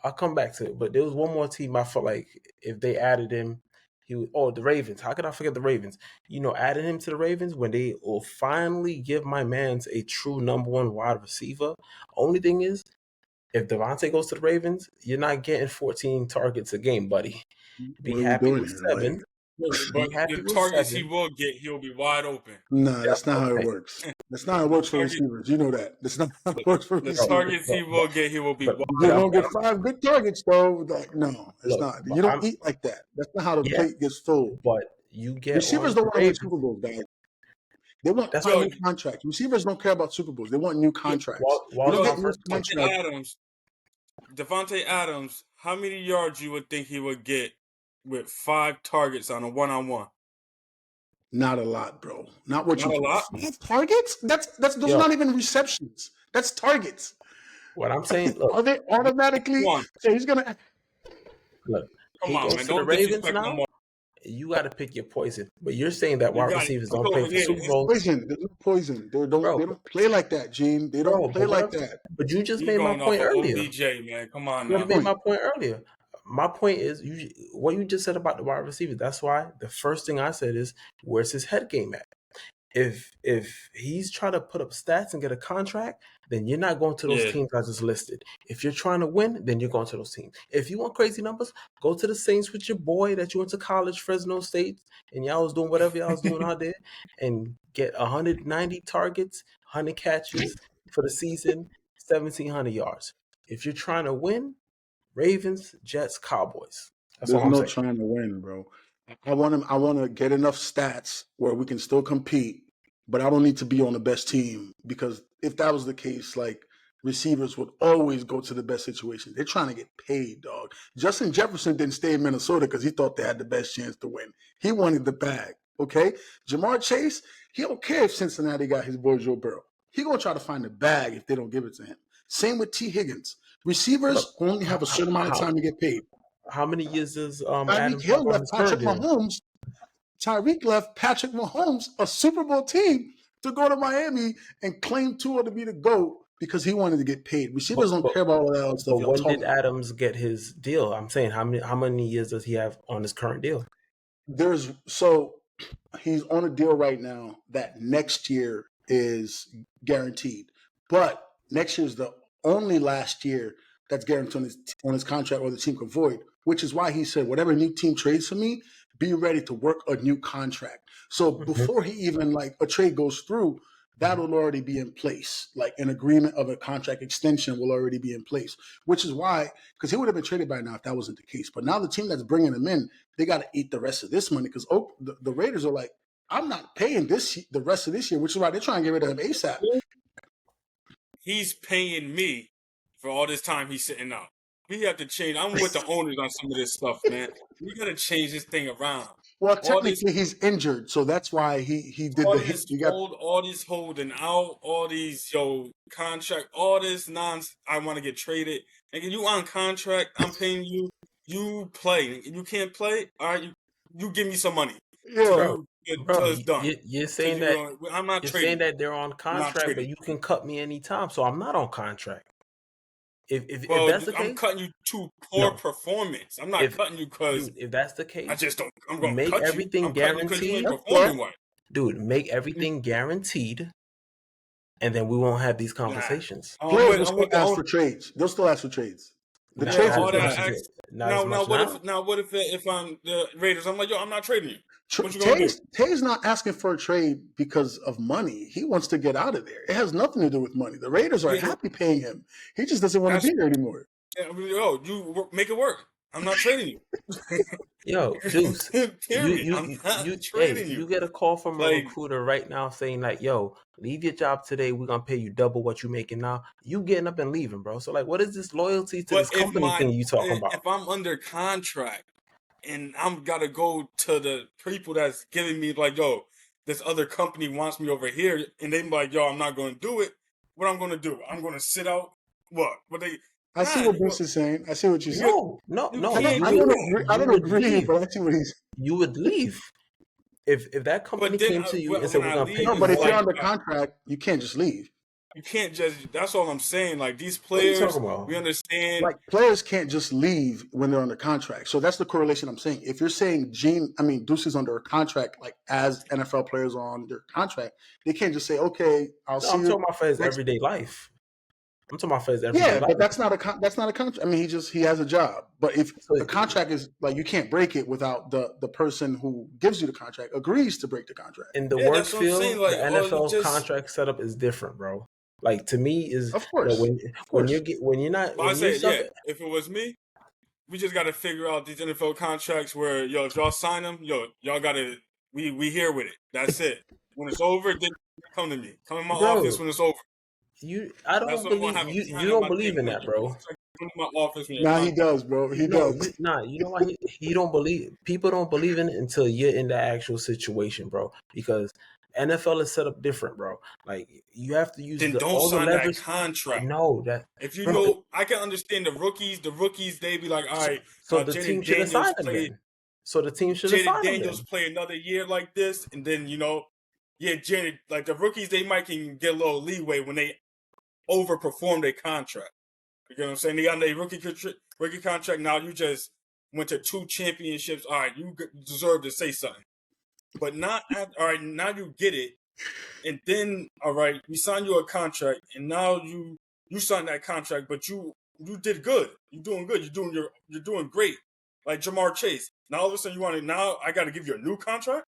I'll come back to it, but there was one more team I felt like if they added him. The Ravens. How could I forget the Ravens? Adding him to the Ravens when they will finally give my man's a true number one wide receiver. Only thing is, if Davante goes to the Ravens, you're not getting 14 targets a game, buddy. Be happy with 7.
But the targets he will get, he'll be wide open.
Nah, that's not how it works. That's not how it works for receivers. You know that. That's not how it works for receivers.
The targets he will get, he will be wide open.
You don't get 5 good targets, though. No, it's not. You don't eat like that. That's not how the plate gets full.
But you get
receivers don't want to win Super Bowls, guys. They want new contracts. Receivers don't care about Super Bowls. They want new contracts.
Davante Adams, how many yards you would think he would get with 5 targets on a one-on-one?
Not a lot, bro. Not what you.
A lot.
5 targets? Those are not even receptions. That's targets.
What I'm saying, look,
are they automatically? So he's gonna
look.
Come on, man. Don't
Ravens now. You got to pick your poison. But you're saying that wide receivers don't play for Super Bowl.
Poison. There's no poison. They don't play like that, Gene. They don't play like that.
But you just made my point earlier.
DJ, man. Come on
now.
You
made my point earlier. My point is what you just said about the wide receiver. That's why the first thing I said is, where's his head game at? If he's trying to put up stats and get a contract, then you're not going to those teams I just listed. If you're trying to win, then you're going to those teams. If you want crazy numbers, go to the Saints with your boy that you went to college, Fresno State, and y'all was doing whatever y'all was doing out there, and get 190 targets, 100 catches for the season, 1,700 yards. If you're trying to win, Ravens, Jets, Cowboys.
There's no trying to win, bro. I want to get enough stats where we can still compete, but I don't need to be on the best team, because if that was the case, like, receivers would always go to the best situation. They're trying to get paid, dog. Justin Jefferson didn't stay in Minnesota because he thought they had the best chance to win. He wanted the bag, okay? Jamar Chase, he don't care if Cincinnati got his boy Joe Burrow. He going to try to find the bag if they don't give it to him. Same with T. Higgins. Receivers only have a certain amount of time to get paid.
How many years does
Tyreek Hill left Patrick Mahomes? Tyreek left Patrick Mahomes, a Super Bowl team, to go to Miami and claim Tua to be the GOAT because he wanted to get paid. Receivers don't care about all that other stuff.
But when did Adams get his deal? I'm saying how many years does he have on his current deal?
He's on a deal right now that next year is guaranteed, but next year is the only last year that's guaranteed on his contract or the team can void, which is why he said, whatever new team trades for me, be ready to work a new contract. So before he even, like, a trade goes through, that will already be in place. Like, an agreement of a contract extension will already be in place, which is why, because he would have been traded by now if that wasn't the case. But now the team that's bringing him in, they got to eat the rest of this money, because the Raiders are like, I'm not paying the rest of this year, which is why they're trying to get rid of him ASAP.
He's paying me for all this time he's sitting out. We have to change. I'm with the owners on some of this stuff, man. We got to change this thing around.
Well,
All this,
technically, he's injured, so that's why he did
all
the.
this
You got
all this holding out, all these contract, all this nonsense. I want to get traded. And you on contract? I'm paying you. You play. You can't play. All right, you give me some money till
yeah.
till it's done.
You're saying that
I'm not
you're
trading.
saying that they're on contract, but you can cut me anytime, so I'm not on contract. If that's the case,
I'm cutting you to poor performance. I'm not cutting you because
if that's the case,
I just don't. I'm going to
make
cut you.
everything
I'm cutting you because you ain't
guaranteed.
performing well.
Dude, make everything guaranteed, and then we won't have these conversations.
Players will still ask for trades. They'll still ask for trades. The trades will
Now what if I'm the Raiders? I'm like, yo, I'm not trading you. What you gonna do?
Tay's not asking for a trade because of money. He wants to get out of there. It has nothing to do with money. The Raiders are happy paying him. He just doesn't want to be there anymore.
Yo, you make it work. I'm not trading you.
Yo, Duece,
I'm not trading you.
You get a call from a recruiter right now saying like, yo, leave your job today. We're going to pay you double what you're making now. You getting up and leaving, bro. So like, what is this loyalty to this company thing you talking about?
If I'm under contract and I'm got to go to the people that's giving me like, yo, this other company wants me over here, and they be like, yo, I'm not going to do it. What I'm going to do? I'm going to sit out. What?
I see what Bruce is saying. I see what you're saying.
No.
I don't agree, but I see what he's.
You would leave if that company came to you and said we're gonna pay.
No, but if you're under contract, you can't just leave.
You can't just. That's all I'm saying. Like these players, we understand.
Like players can't just leave when they're under contract. So that's the correlation I'm saying. If you're saying Duece is under a contract, like as NFL players are on their contract, they can't just say, "Okay, I'll see you."
I'm talking about for his everyday life. I'm talking about for his everyday life.
But that's not a contract. I mean, he has a job. But if the contract is like you can't break it without the person who gives you the contract agrees to break the contract.
In the work field, the NFL contract setup is different, bro. Like to me, is
of course
when you're not.
If it was me, we just got to figure out these NFL contracts where if y'all sign them, y'all got to we here with it. That's it. When it's over, then come to me. Come in my office when it's over.
I don't believe you don't believe in that, bro.
Nah, he does, bro. He does.
You know why he don't believe? People don't believe in it until you're in the actual situation, bro. Because NFL is set up different, bro. Like you have to use
don't sign that contract.
No, that
if you know, I can understand the rookies. They be like, all right.
So the team should have signed them. So the team should have signed them.
Daniels play another year like this, and then Janet, like the rookies, they might can get a little leeway when they overperform their contract. You know what I'm saying? They got their rookie contract. Now you just went to 2 championships. All right, you deserve to say something. But not all right. Now you get it, and then all right, we sign you a contract, and now you sign that contract, but you did good. You're doing good. You're doing great. Like Jamar Chase. Now all of a sudden now I got to give you a new contract.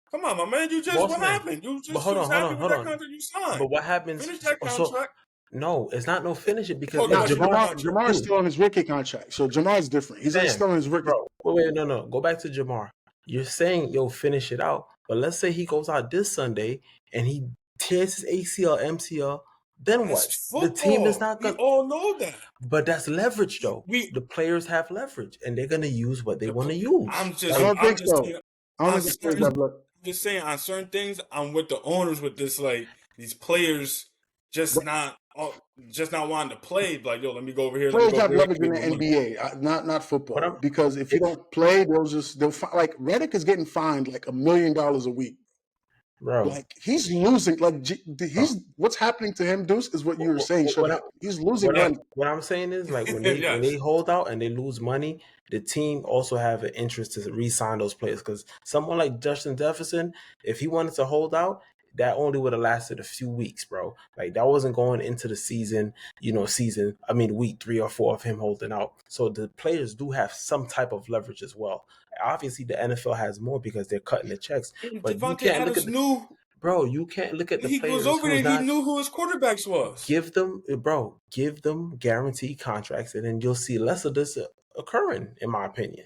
Come on, my man. What happened? You just
hold on.
contract you signed.
But what happens?
Finish that contract.
No, it's not no finish it because
Jamar is still on his rookie contract. So Jamar is different. He's still on his rookie.
Bro, wait, no. Go back to Jamar. You're saying finish it out, but let's say he goes out this Sunday and he tears his ACL, MCL. Then what?
Football.
The team is not going.
We all know that.
But that's leverage, though. The players have leverage, and they're going to use what they want to use.
I don't think so.
I'm just saying on certain things, I'm with the owners with this, like these players just not wanting to play. Like, let me go over here.
Players have leverage in the NBA, not football. Because if you don't play, they'll like Redick is getting fined like $1 million a week.
Bro,
like he's losing. Like what's happening to him, Duece, is what you were saying. He's losing money.
What I'm saying is, like when they hold out and they lose money, the team also have an interest to re-sign those players. Because someone like Justin Jefferson, if he wanted to hold out, that only would have lasted a few weeks, bro. Like that wasn't going into the season, week 3 or 4 of him holding out. So the players do have some type of leverage as well. Obviously, the NFL has more because they're cutting the checks. But
Davante Adams knew.
Bro, you can't look at the players.
He was over there. He knew who his quarterbacks was.
Give them guaranteed contracts, and then you'll see less of this occurring, in my opinion.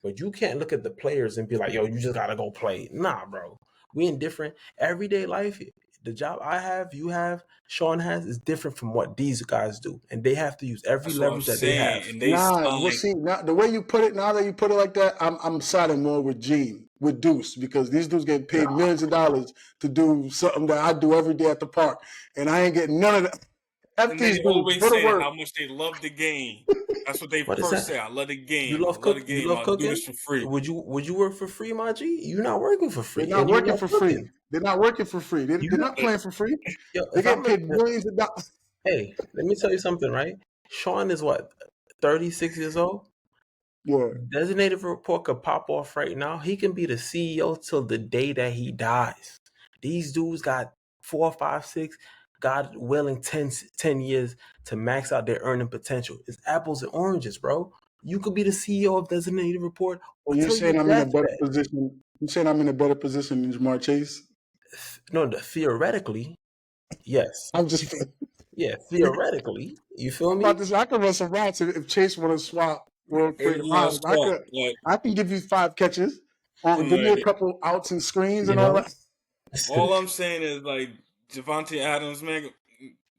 But you can't look at the players and be like, yo, you just got to go play. Nah, bro. We in different everyday life. the job I have, you have, Sean has, is different from what these guys do, and they have to use every
That's what I'm
leverage that they have.
saying. And they
Well, see, now, the way you put it, now that you put it like that, I'm siding more with Duece, because these dudes get paid millions of dollars to do something that I do every day at the park, and I ain't getting none of that. F
and
these
they
dudes,
always
go to
say that
work.
how much they love the game. That's what they
What is
first say.
that?
I love the
You
game. I
love
love the
You
game.
love
I'll do
cooking?
this for free.
Would you work for free, my G? You're not working for
They're
free,
not
and you
working
love
for
cooking.
free. They're not working for free.
You
They're not playing for free.
Yo,
They're
if I'm
getting paid millions of dollars.
hey, let me tell you something, right? Sean is what, 36 years old?
Yeah.
Designated report could pop off right now. He can be the CEO till the day that he dies. These dudes got 4, 5, 6, God willing, 10 years to max out their earning potential. It's apples and oranges, bro. You could be the CEO of Designated Report
Well, you're
until your
saying I'm in a better
deathbed.
position. You're saying I'm in a better position than Jamar Chase?
No, theoretically, yes.
I'm just
Yeah, theoretically. You feel
I'm
me?
about to say I could run some routes if Chase want to swap real quick.
Yeah, swap. Like,
I can give you 5 catches. Give me a
like,
couple outs and screens
You
and all
know?
that.
all I'm saying is like Davante Adams, man.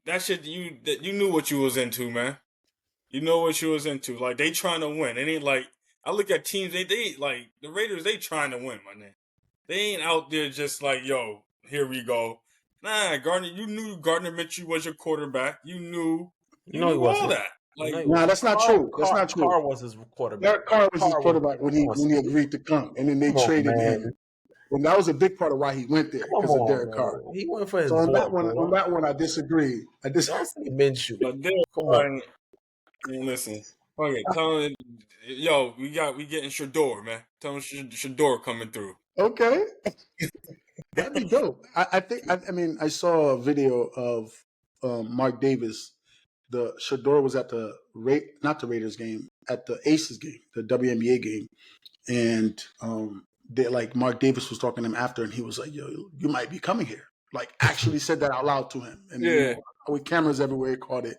That shit you knew what you was into, man. You know what you was into. Like they trying to win. It ain't like I look at teams. They like the Raiders. They trying to win, my man. They ain't out there just like, yo, here we go. Nah, Gardner. You knew Gardner Minshew was your quarterback. You knew
No, he
all
wasn't.
that.
No,
Like
he
Nah,
wasn't.
that's not true. That's not true.
Carr was his quarterback.
Derek Carr was his
Carr was
quarterback when
come on,
he
Steve.
agreed to come, and then they
Come on,
traded
man.
him. And that was a big part of why he went there,
Come
because of
on,
Derek Carr.
bro. He went for his
So on
boy,
that
bro.
one, I disagree.
Don't say Minshew.
but there,
Come on.
man, listen. Okay, tell him, yo, we getting Shador, man. Tell him Shador coming through.
Okay, that'd be dope. I mean, I saw a video of Mark Davis. The Shador was at the not the Raiders game, at the Aces game, the WNBA game, and they, like, Mark Davis was talking to him after, and he was like, "Yo, you might be coming here." Like, actually said that out loud to him, and
Yeah.
with cameras everywhere, he caught it.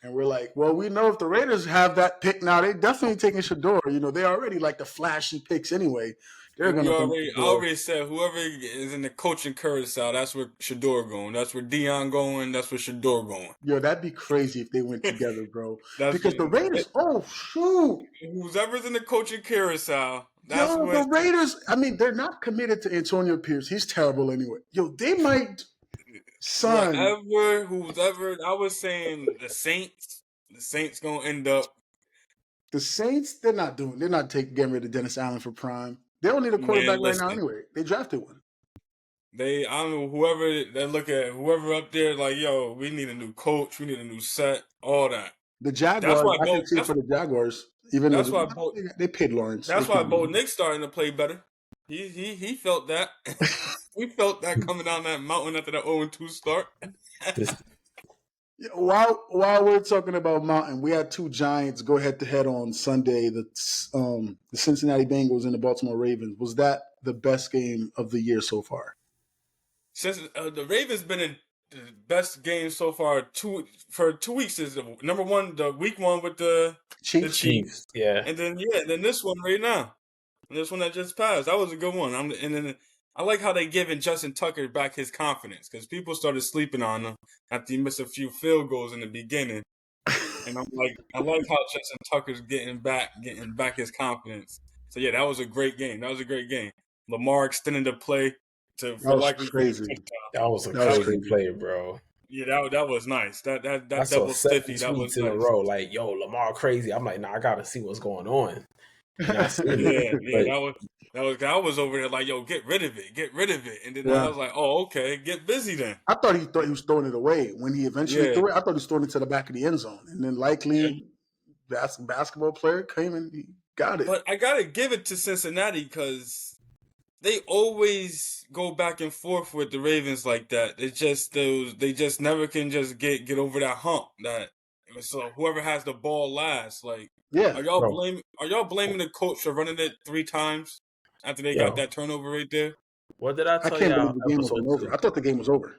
And we're like, well, we know if the Raiders have that pick now, they definitely taking Shador. They already like the flashy picks anyway. They're
And
gonna bring
I
Shador.
already said whoever is in the coaching carousel, that's where Shador going. That's where Dion going. That's where Shador going.
Yo, that'd be crazy if they went together, bro.
That's
Because the Raiders, oh shoot,
whoever's in the coaching carousel. That's
yo, the
what.
Raiders. I mean, they're not committed to Antonio Pierce. He's terrible anyway. Yo, they might, son.
Whoever. I was saying the Saints. The Saints gonna end up.
The Saints, they're not getting rid of Dennis Allen for prime. They don't need a quarterback
Man,
right now
listen.
anyway. They drafted one.
I don't know, whoever they look at, whoever up there, like, yo, we need a new coach, we need a new set, all that.
The
That's
Jaguars,
why
I can see for the Jaguars, even though they paid Lawrence.
That's why Bo Nick's starting to play better. He felt that. We felt that coming down that mountain after the 0-2 start.
While we're talking about mountain, we had 2 Giants go head to head on Sunday. The Cincinnati Bengals and the Baltimore Ravens. Was that the best game of the year so far?
Since the Ravens been in the best game so far for 2 weeks, is number one, the week 1 with the Chiefs.
Yeah.
And then this one right now. This one that just passed. That was a good one. And then I like how they giving Justin Tucker back his confidence, because people started sleeping on him after he missed a few field goals in the beginning. And I like how Justin Tucker's getting back his confidence. So yeah, that was a great game. Lamar extending the play for likely
crazy.
That was a crazy play, bro.
Yeah, that was nice. That
I saw
double
7
stiffy, that was
tweets in
nice.
a row, like, yo, Lamar crazy. I'm like, nah, I gotta see what's going on. And I seen it.
Yeah, I was over there like, yo, get rid of it. And then I was like, oh, okay, get busy then.
I thought he was throwing it away when he eventually threw it. I thought he was throwing it to the back of the end zone, and then likely basketball player came and he got it.
But I gotta give it to Cincinnati, because they always go back and forth with the Ravens like that. They just never can just get over that hump. So whoever has the ball last, like,
Yeah.
Are y'all blaming the coach for running it 3 times after they got that turnover right there?
What did I tell you?
I can't believe the game wasn't over. I thought the game was over.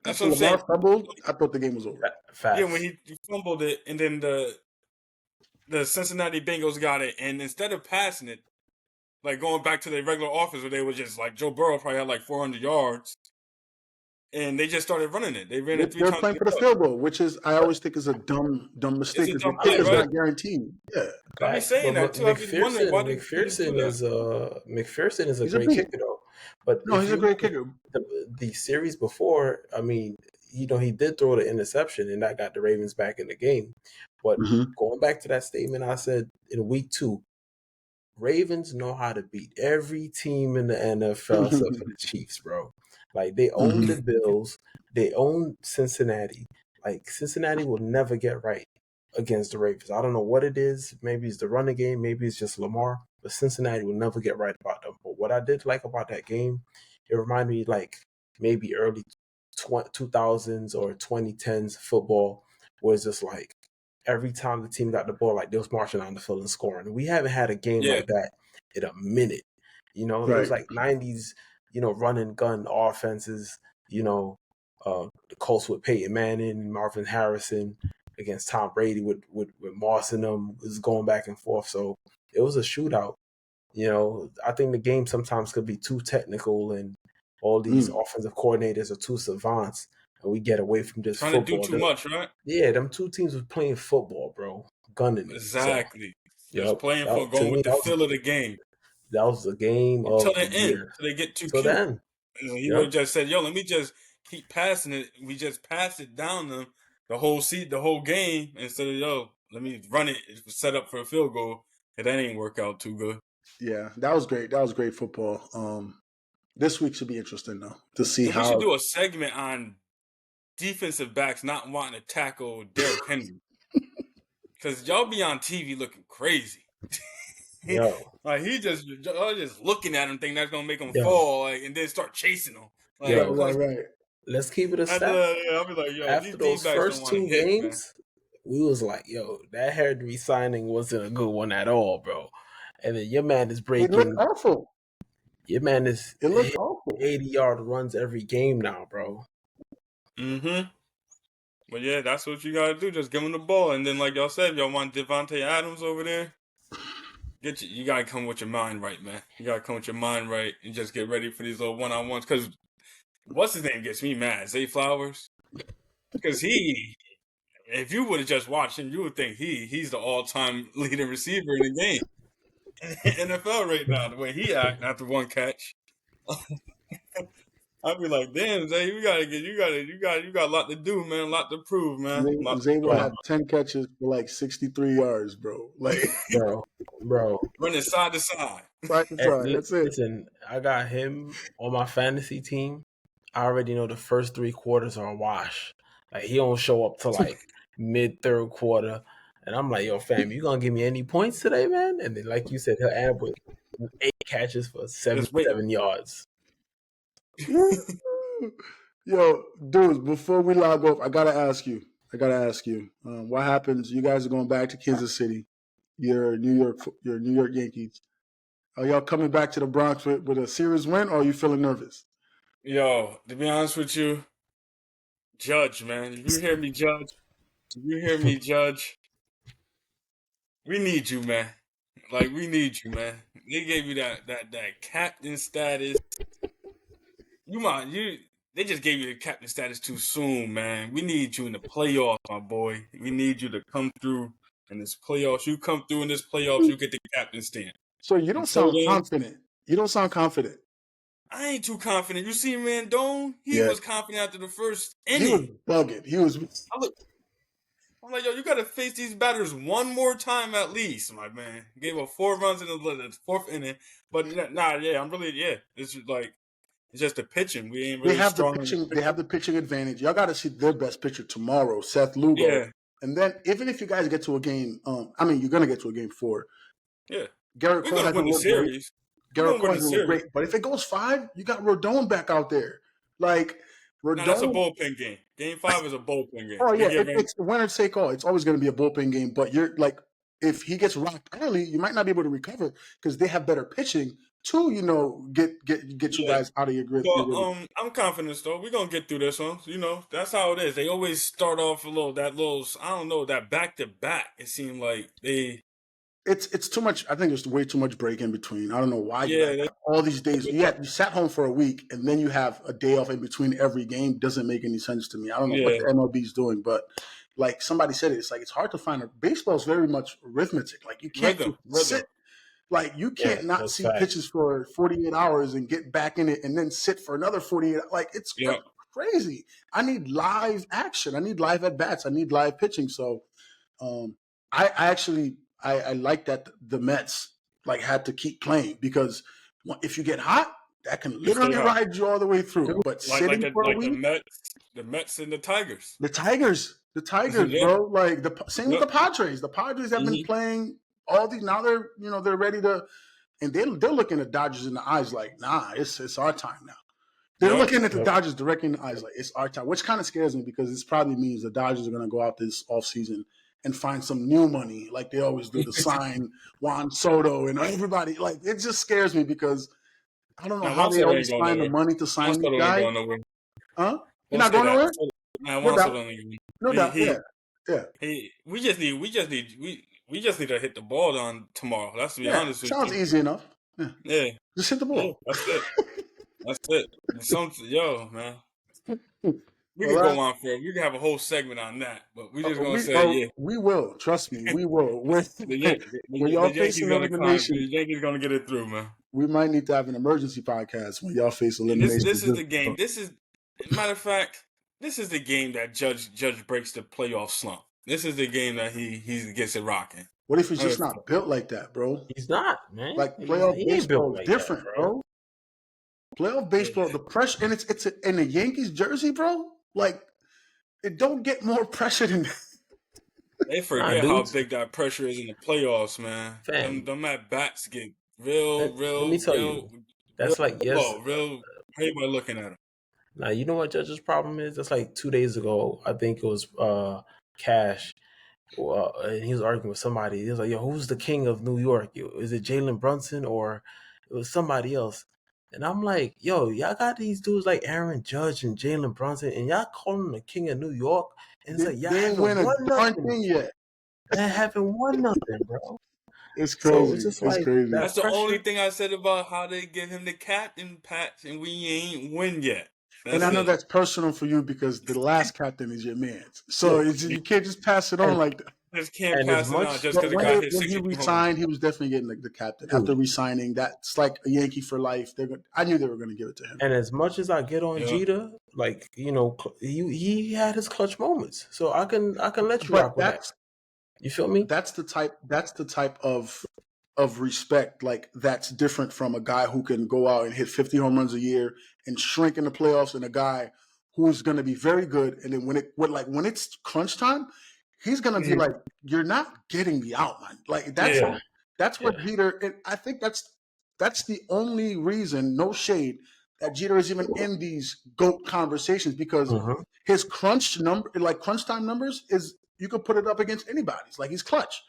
That's what I'm saying.
Lamar fumbled, I thought the game was over.
Facts.
Yeah, when he fumbled it, and then the Cincinnati Bengals got it, and instead of passing it, like going back to their regular offense where they were just like Joe Burrow probably had like 400 yards, and they just started running it. They ran it 3
They're
times
playing
in
for the
a row.
field goal, which is I always think is a dumb
It's
mistake
a
because your
dumb play,
kicker's
right?
not guaranteed. Yeah,
I be
Facts,
saying
but
that too. I be wondering why they didn't do
McPherson
that.
is McPherson is a
he's a
great
beast.
kicker though. But
No,
if
he's a
you
great
look at
kicker.
the series before, I mean, he did throw the interception, and that got the Ravens back in the game. But
Mm-hmm.
going back to that statement I said in week 2, Ravens know how to beat every team in the NFL except for the Chiefs, bro. Like they own the Bills, they own Cincinnati. Like Cincinnati will never get right against the Ravens. I don't know what it is. Maybe it's the running game, maybe it's just Lamar, but Cincinnati will never get right about them. But what I did like about that game, it reminded me like maybe early 2000s or 2010s football was just like every time the team got the ball, like they was marching on the field and scoring. We haven't had a game
Yeah,
like that in a minute. It was
Right.
like 90s, run and gun offenses, the Colts with Peyton Manning and Marvin Harrison against Tom Brady with Moss and them was going back and forth. So it was a shootout. I think the game sometimes could be too technical and all these offensive coordinators are too savants and we get away from just
trying to do
football.
too much, right?
Yeah, them two teams was playing football, bro, gunning it. So,
Exactly. Just
yep,
playing for
to
going
me
with the feel of the game
that was the game
until
of the
the end,
year.
till they get too
Till
cute.
then,
He would
yep,
have just said, "Yo, let me just keep passing it." We just passed it down them the whole game instead of let me run it. It's set up for a field goal. And that ain't work out too good.
Yeah, that was great. That was great football. This week should be interesting though to see
And we should
how.
do a segment on defensive backs not wanting to tackle Derrick Henry because y'all be on TV looking crazy.
yo,
Like y'all just looking at him, thinking that's gonna make him
yo,
fall, like, and then start chasing him. Like,
Right,
yo.
right, right.
Let's keep it a
after
stat.
that, I'll be like, yo, these
After
D
those
backs don't
first
want to
two
hit, man.
games, we was like, yo, that Henry signing wasn't a good one at all, bro. And then your man is
It looked
breaking.
awful.
Your man is
It looked
hitting
awful.
80-yard runs every game now, bro.
Mm-hmm. But yeah, that's what you gotta do. Just give him the ball, and then like y'all said, y'all want Davante Adams over there. You gotta come with your mind right, man. You gotta come with your mind right and just get ready for these little one-on-ones. Because what's his name gets me mad, Zay Flowers. Because if you would have just watched him, you would think he's the all-time leading receiver in the game. NFL right now, the way he act after one catch. I'd be like, damn, Zay, you got a lot to do, man, a lot to prove, man. A lot to
Zay will
prove.
Yo,
have 10 catches for like 63 yards, bro. Like
bro.
Running side to side.
side to side. That's it.
Listen, I got him on my fantasy team. I already know the first 3 quarters are a wash. Like he don't show up till like mid third quarter, and I'm like, yo, fam, you gonna give me any points today, man? And then, like you said, he'll end up with 8 catches for
Just wait.
77 yards.
Yo, dudes, before we log off, I gotta ask you. What happens? You guys are going back to Kansas City. You're New York Yankees. Are y'all coming back to the Bronx with a series win, or are you feeling nervous?
Yo, to be honest with you, Judge, man, if you hear me, Judge, we need you, man. Like, we need you, man. They gave you that captain status. They just gave you the captain status too soon, man. We need you in the playoffs, my boy. We need you to come through in this playoffs. You come through in this playoffs, you get the captain stand.
So you don't
Until
sound
then,
confident. You don't sound confident.
I ain't too confident. You see Rendon? He
Yeah,
was confident after the first
he was
inning.
bugging. He was.
I'm like, yo, you got to face these batters one more time at least, my man. Gave up 4 runs in the fourth inning, but It's just like it's just the pitching. We ain't
They
really
have the
strong in the
pitching. They have
pitching.
the pitching advantage. Y'all got to see their best pitcher tomorrow, Seth Lugo.
Yeah,
And then even if you guys get to a game, you're gonna get to a game 4.
yeah.
Garrett
We're
Cole
gonna
hasn't
win the
looked great.
series. We're
Garrett
gonna
Cole
win the
hasn't looked
series.
great. But if it goes 5, you got Rodon back out there. Like
Now that's a
Rodon.
bullpen game. Game 5 is a bullpen game.
Oh
We
yeah,
give him.
it's the winner take all. It's always going to be a bullpen game. But you're like, if he gets rocked early, you might not be able to recover because they have better pitching to get you
Yeah,
guys out of your grip.
but I'm confident though. We're gonna get through this one. That's how it is. They always start off I don't know, that back to back. It seemed like
It's too much. I think there's way too much break in between. I don't know why you
Yeah,
like all these days. You sat home for a week and then you have a day off in between every game. Doesn't make any sense to me. I don't know what
yeah,
the MLB is doing, but like somebody said, it's like it's hard to find. Baseball is very much arithmetic. Like you can't just
rhythm.
sit. Like you
Yeah,
can't not
that's
see
facts.
pitches for 48 hours and get back in it and then sit for another 48. Like it's
Yeah,
crazy. I need live action. I need live at bats. I need live pitching. So um, I actually I like that the Mets like had to keep playing because if you get hot, that can
you stay
literally
hot.
ride you all the way through.
Dude,
But
Like
sitting for a
the
week,
Mets and the Tigers.
the Tigers,
Yeah,
bro. Like the same with
yep.
the Padres. The Padres have been
Hmm.
playing all these. Now they're ready to, and they're looking at Dodgers in the eyes like, nah, it's our time now. They're
Yep.
looking at the
yep.
Dodgers directly in the eyes like it's our time, which kind of scares me because this probably means the Dodgers are going to go out this offseason and find some new money like they always do to sign Juan Soto and everybody. Like it just scares me because I don't know
Now
how
Juan
they
Soto ain't
always
going
find the
nowhere.
money to
Juan
sign these
Soto ain't
guys.
going nowhere.
Huh? You're
Don't
not
say
going
that.
nowhere?
Now
No
Juan
doubt.
Soto ain't going.
No doubt. Yeah. Yeah.
We just need to hit the ball on tomorrow. That's to be
Yeah.
honest with
Sounds
you.
easy enough. Yeah.
Yeah,
Just hit the
yeah,
ball.
that's it. That's it. Yo, man. We
Well,
could go on for it. We could have a whole segment on that, but we're just gonna
we
say, yeah,
we will. Trust me, we will. When
the
y'all
Yankees
facing
gonna climb. The
elimination,
Yankees gonna get it through, man.
we might need to have an emergency podcast when y'all face
And
elimination.
this is the game. Matter of fact, this is the game that Judge breaks the playoff slump. This is the game that he gets it rocking.
What if he's
Matter
just
of fact,
not built like that, bro?
He's not, man.
Like playoff
He ain't built
baseball is
like that,
different,
bro.
bro. Playoff baseball, the pressure, and it's in the Yankees jersey, bro. Like it don't get more pressure than that.
They
Nah,
forget how
dudes,
big that pressure is in the playoffs, man.
fam.
Them at bats get
Let me tell you,
real
that's like yes.
low, real. Everybody looking at him.
Now you know what Judge's problem is. That's like 2 days ago. I think it was Cash. And he was arguing with somebody. He was like, "Yo, who's the king of New York? Is it Jalen Brunson or it was somebody else?" And I'm like, "Yo, y'all got these dudes like Aaron Judge and Jalen Brunson, and y'all calling him the king of New York, and it's like y'all
They ain't
haven't
win a
won
darn
nothing.
thing yet.
They haven't won nothing, bro."
It's
So it's
crazy.
just
It's
like
crazy.
That's
that
the only
pressure.
thing I said about how they give him the captain patch, and we ain't win yet.
And
That's
I know
it.
that's personal for you because the last captain is your man. So
Yeah,
you can't just pass it on
and
like that.
Just can't
and as
pass it on
much,
just
But
because the guy hit
when he
62 homers.
resigned, he was definitely getting the captain. After
dude,
resigning, that's like a Yankee for life. I knew they were going to give it to him.
and as much as I get on
Yeah,
Jeter, like he had his clutch moments, so I can let you
But
rock with that. You feel me?
that's the type of respect like that's different from a guy who can go out and hit 50 home runs a year and shrink in the playoffs, and a guy who's going to be very good, and then when it's crunch time, he's going to be like, you're not getting me out, man. Like
yeah,
that's
Yeah.
what Jeter, and I think that's the only reason, no shade, that Jeter is even in these GOAT conversations, because
Mm-hmm.
his crunch time numbers, is you could put it up against anybody's. Like he's clutch.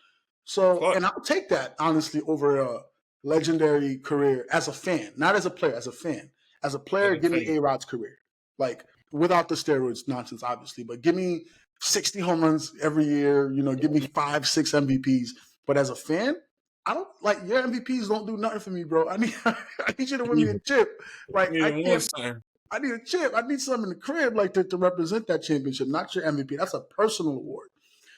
So,
clutch
and I'll take that honestly over a legendary career as a fan, not as a player, as a fan. As a
as
player,
a
give me
fan.
A-Rod's career, like without the steroids nonsense, obviously, but give me 60 home runs every year. Give me 5, 6 MVPs. But as a fan, I don't like your MVPs. Don't do nothing for me, bro. I need you to win me a chip. Like I
Neither one
can't.
sign.
I need a chip. I need something in the crib, like to represent that championship, not your MVP. That's a personal award.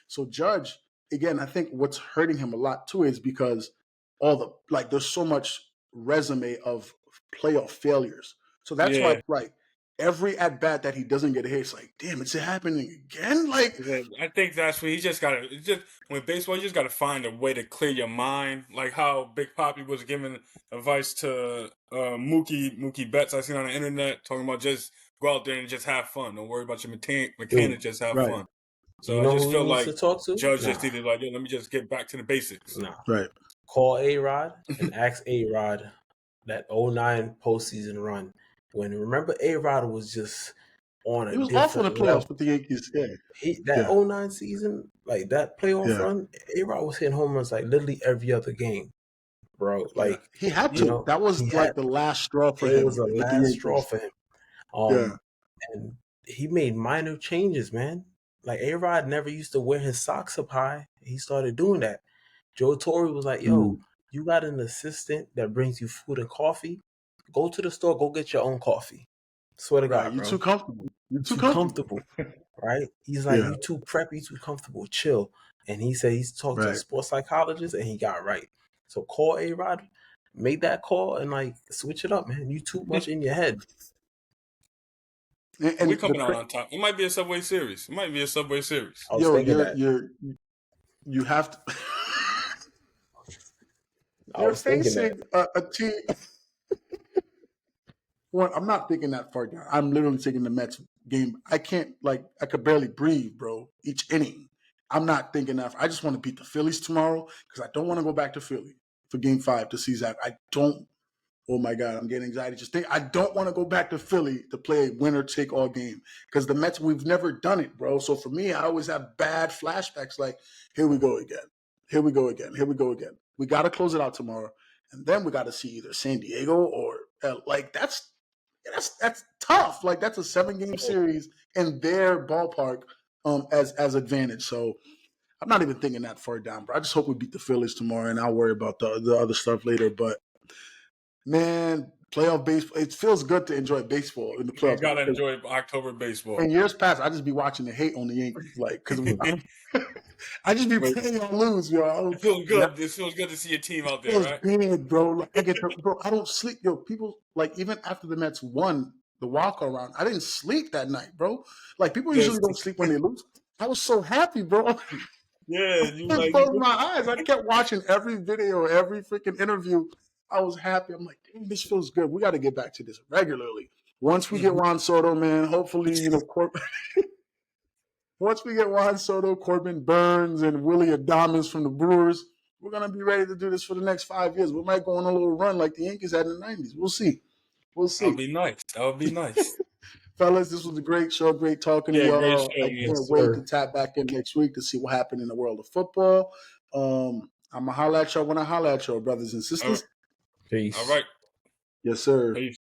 So Judge, again, I think what's hurting him a lot too is because there's so much resume of playoff failures. So that's why
Yeah.
like every at bat that he doesn't get a hit, it's like, damn, it's happening again. Like
I think that's when he just gotta. It's just when baseball, you just gotta find a way to clear your mind, like how Big Papi was giving advice to Mookie Betts. I seen on the internet talking about just go out there and just have fun. Don't worry about your
Dude,
mechanics. Just have
right,
fun. So
you
I
know
just
who he
feel
needs
like
to talk to?
Judge just
Nah,
needed like, yo, let me just get back to the basics.
nah.
right.
Call A-Rod and ask A-Rod that '09 postseason run. Remember A-Rod was just on
He
a
was awful in
different
the
level.
playoffs with the Yankees. Yeah,
That
yeah,
'09 season, like that playoff
yeah,
run, A-Rod was hitting home runs like literally every other game, bro.
yeah.
Like,
He had to. That
he
was
had
like the last straw for
it was
him
a
with the
last straw
Yankees.
for him.
Yeah,
And he made minor changes, man. Like A-Rod never used to wear his socks up high. He started doing that. Joe Torre was like, yo, you got an assistant that brings you food and coffee? Go to the store, go get your own coffee. Swear to
Right.
God,
You're
bro.
too comfortable. You're
too comfortable, right? He's like,
Yeah.
you too preppy, you too comfortable, chill. And he said he's talked to a
Right.
sports psychologist and he got right. So call A-Rod, make that call and like switch it up, man. You too much in your head.
And
we coming out on top. It might be a Subway Series. It might be a Subway Series.
I was thinking that.
You have to.
I
You're
was thinking
facing a team. One, I'm not thinking that far down. I'm literally taking the Mets game. I can't, like, I could barely breathe, bro, each inning. I'm not thinking that. I just want to beat the Phillies tomorrow because I don't want to go back to Philly for game 5 to see Zach. I don't. Oh my God, I'm getting anxiety. Just think, I don't want to go back to Philly to play a winner take all game because the Mets, we've never done it, bro. So for me, I always have bad flashbacks like, here we go again. Here we go again. Here we go again. We got to close it out tomorrow. And then we got to see either San Diego or like that's tough. Like that's a 7-game series in their ballpark as advantage. So I'm not even thinking that far down, bro. I just hope we beat the Phillies tomorrow and I'll worry about the other stuff later. But man, playoff baseball, it feels good to enjoy baseball in the playoffs.
You gotta enjoy October baseball.
In years past, I just be watching the hate on the Yankees, like, because I just be praying y'all lose, yo.
It feels good. It feels good to see your team out there, right?
It feels bad, bro. Like, I don't sleep, yo. People, like, even after the Mets won the wildcard round, I didn't sleep that night, bro. Like, people usually don't sleep when they lose. I was so happy, bro.
Yeah,
I just closed my eyes. I kept watching every video, every freaking interview. I was happy. I'm like, damn, this feels good. We got to get back to this regularly. Once we get Juan Soto, man, hopefully, once we get Juan Soto, Corbin Burns, and Willie Adames from the Brewers, we're going to be ready to do this for the next 5 years. We might go on a little run like the Yankees had in the 90s. We'll see.
That would be nice. That would be nice.
Fellas, this was a great show. Great talking to y'all.
Great show,
I can't wait to tap back in next week to see what happened in the world of football. I'm going to holler at y'all when I holler at y'all, brothers and sisters.
Peace.
All right.
Yes, sir.
Peace.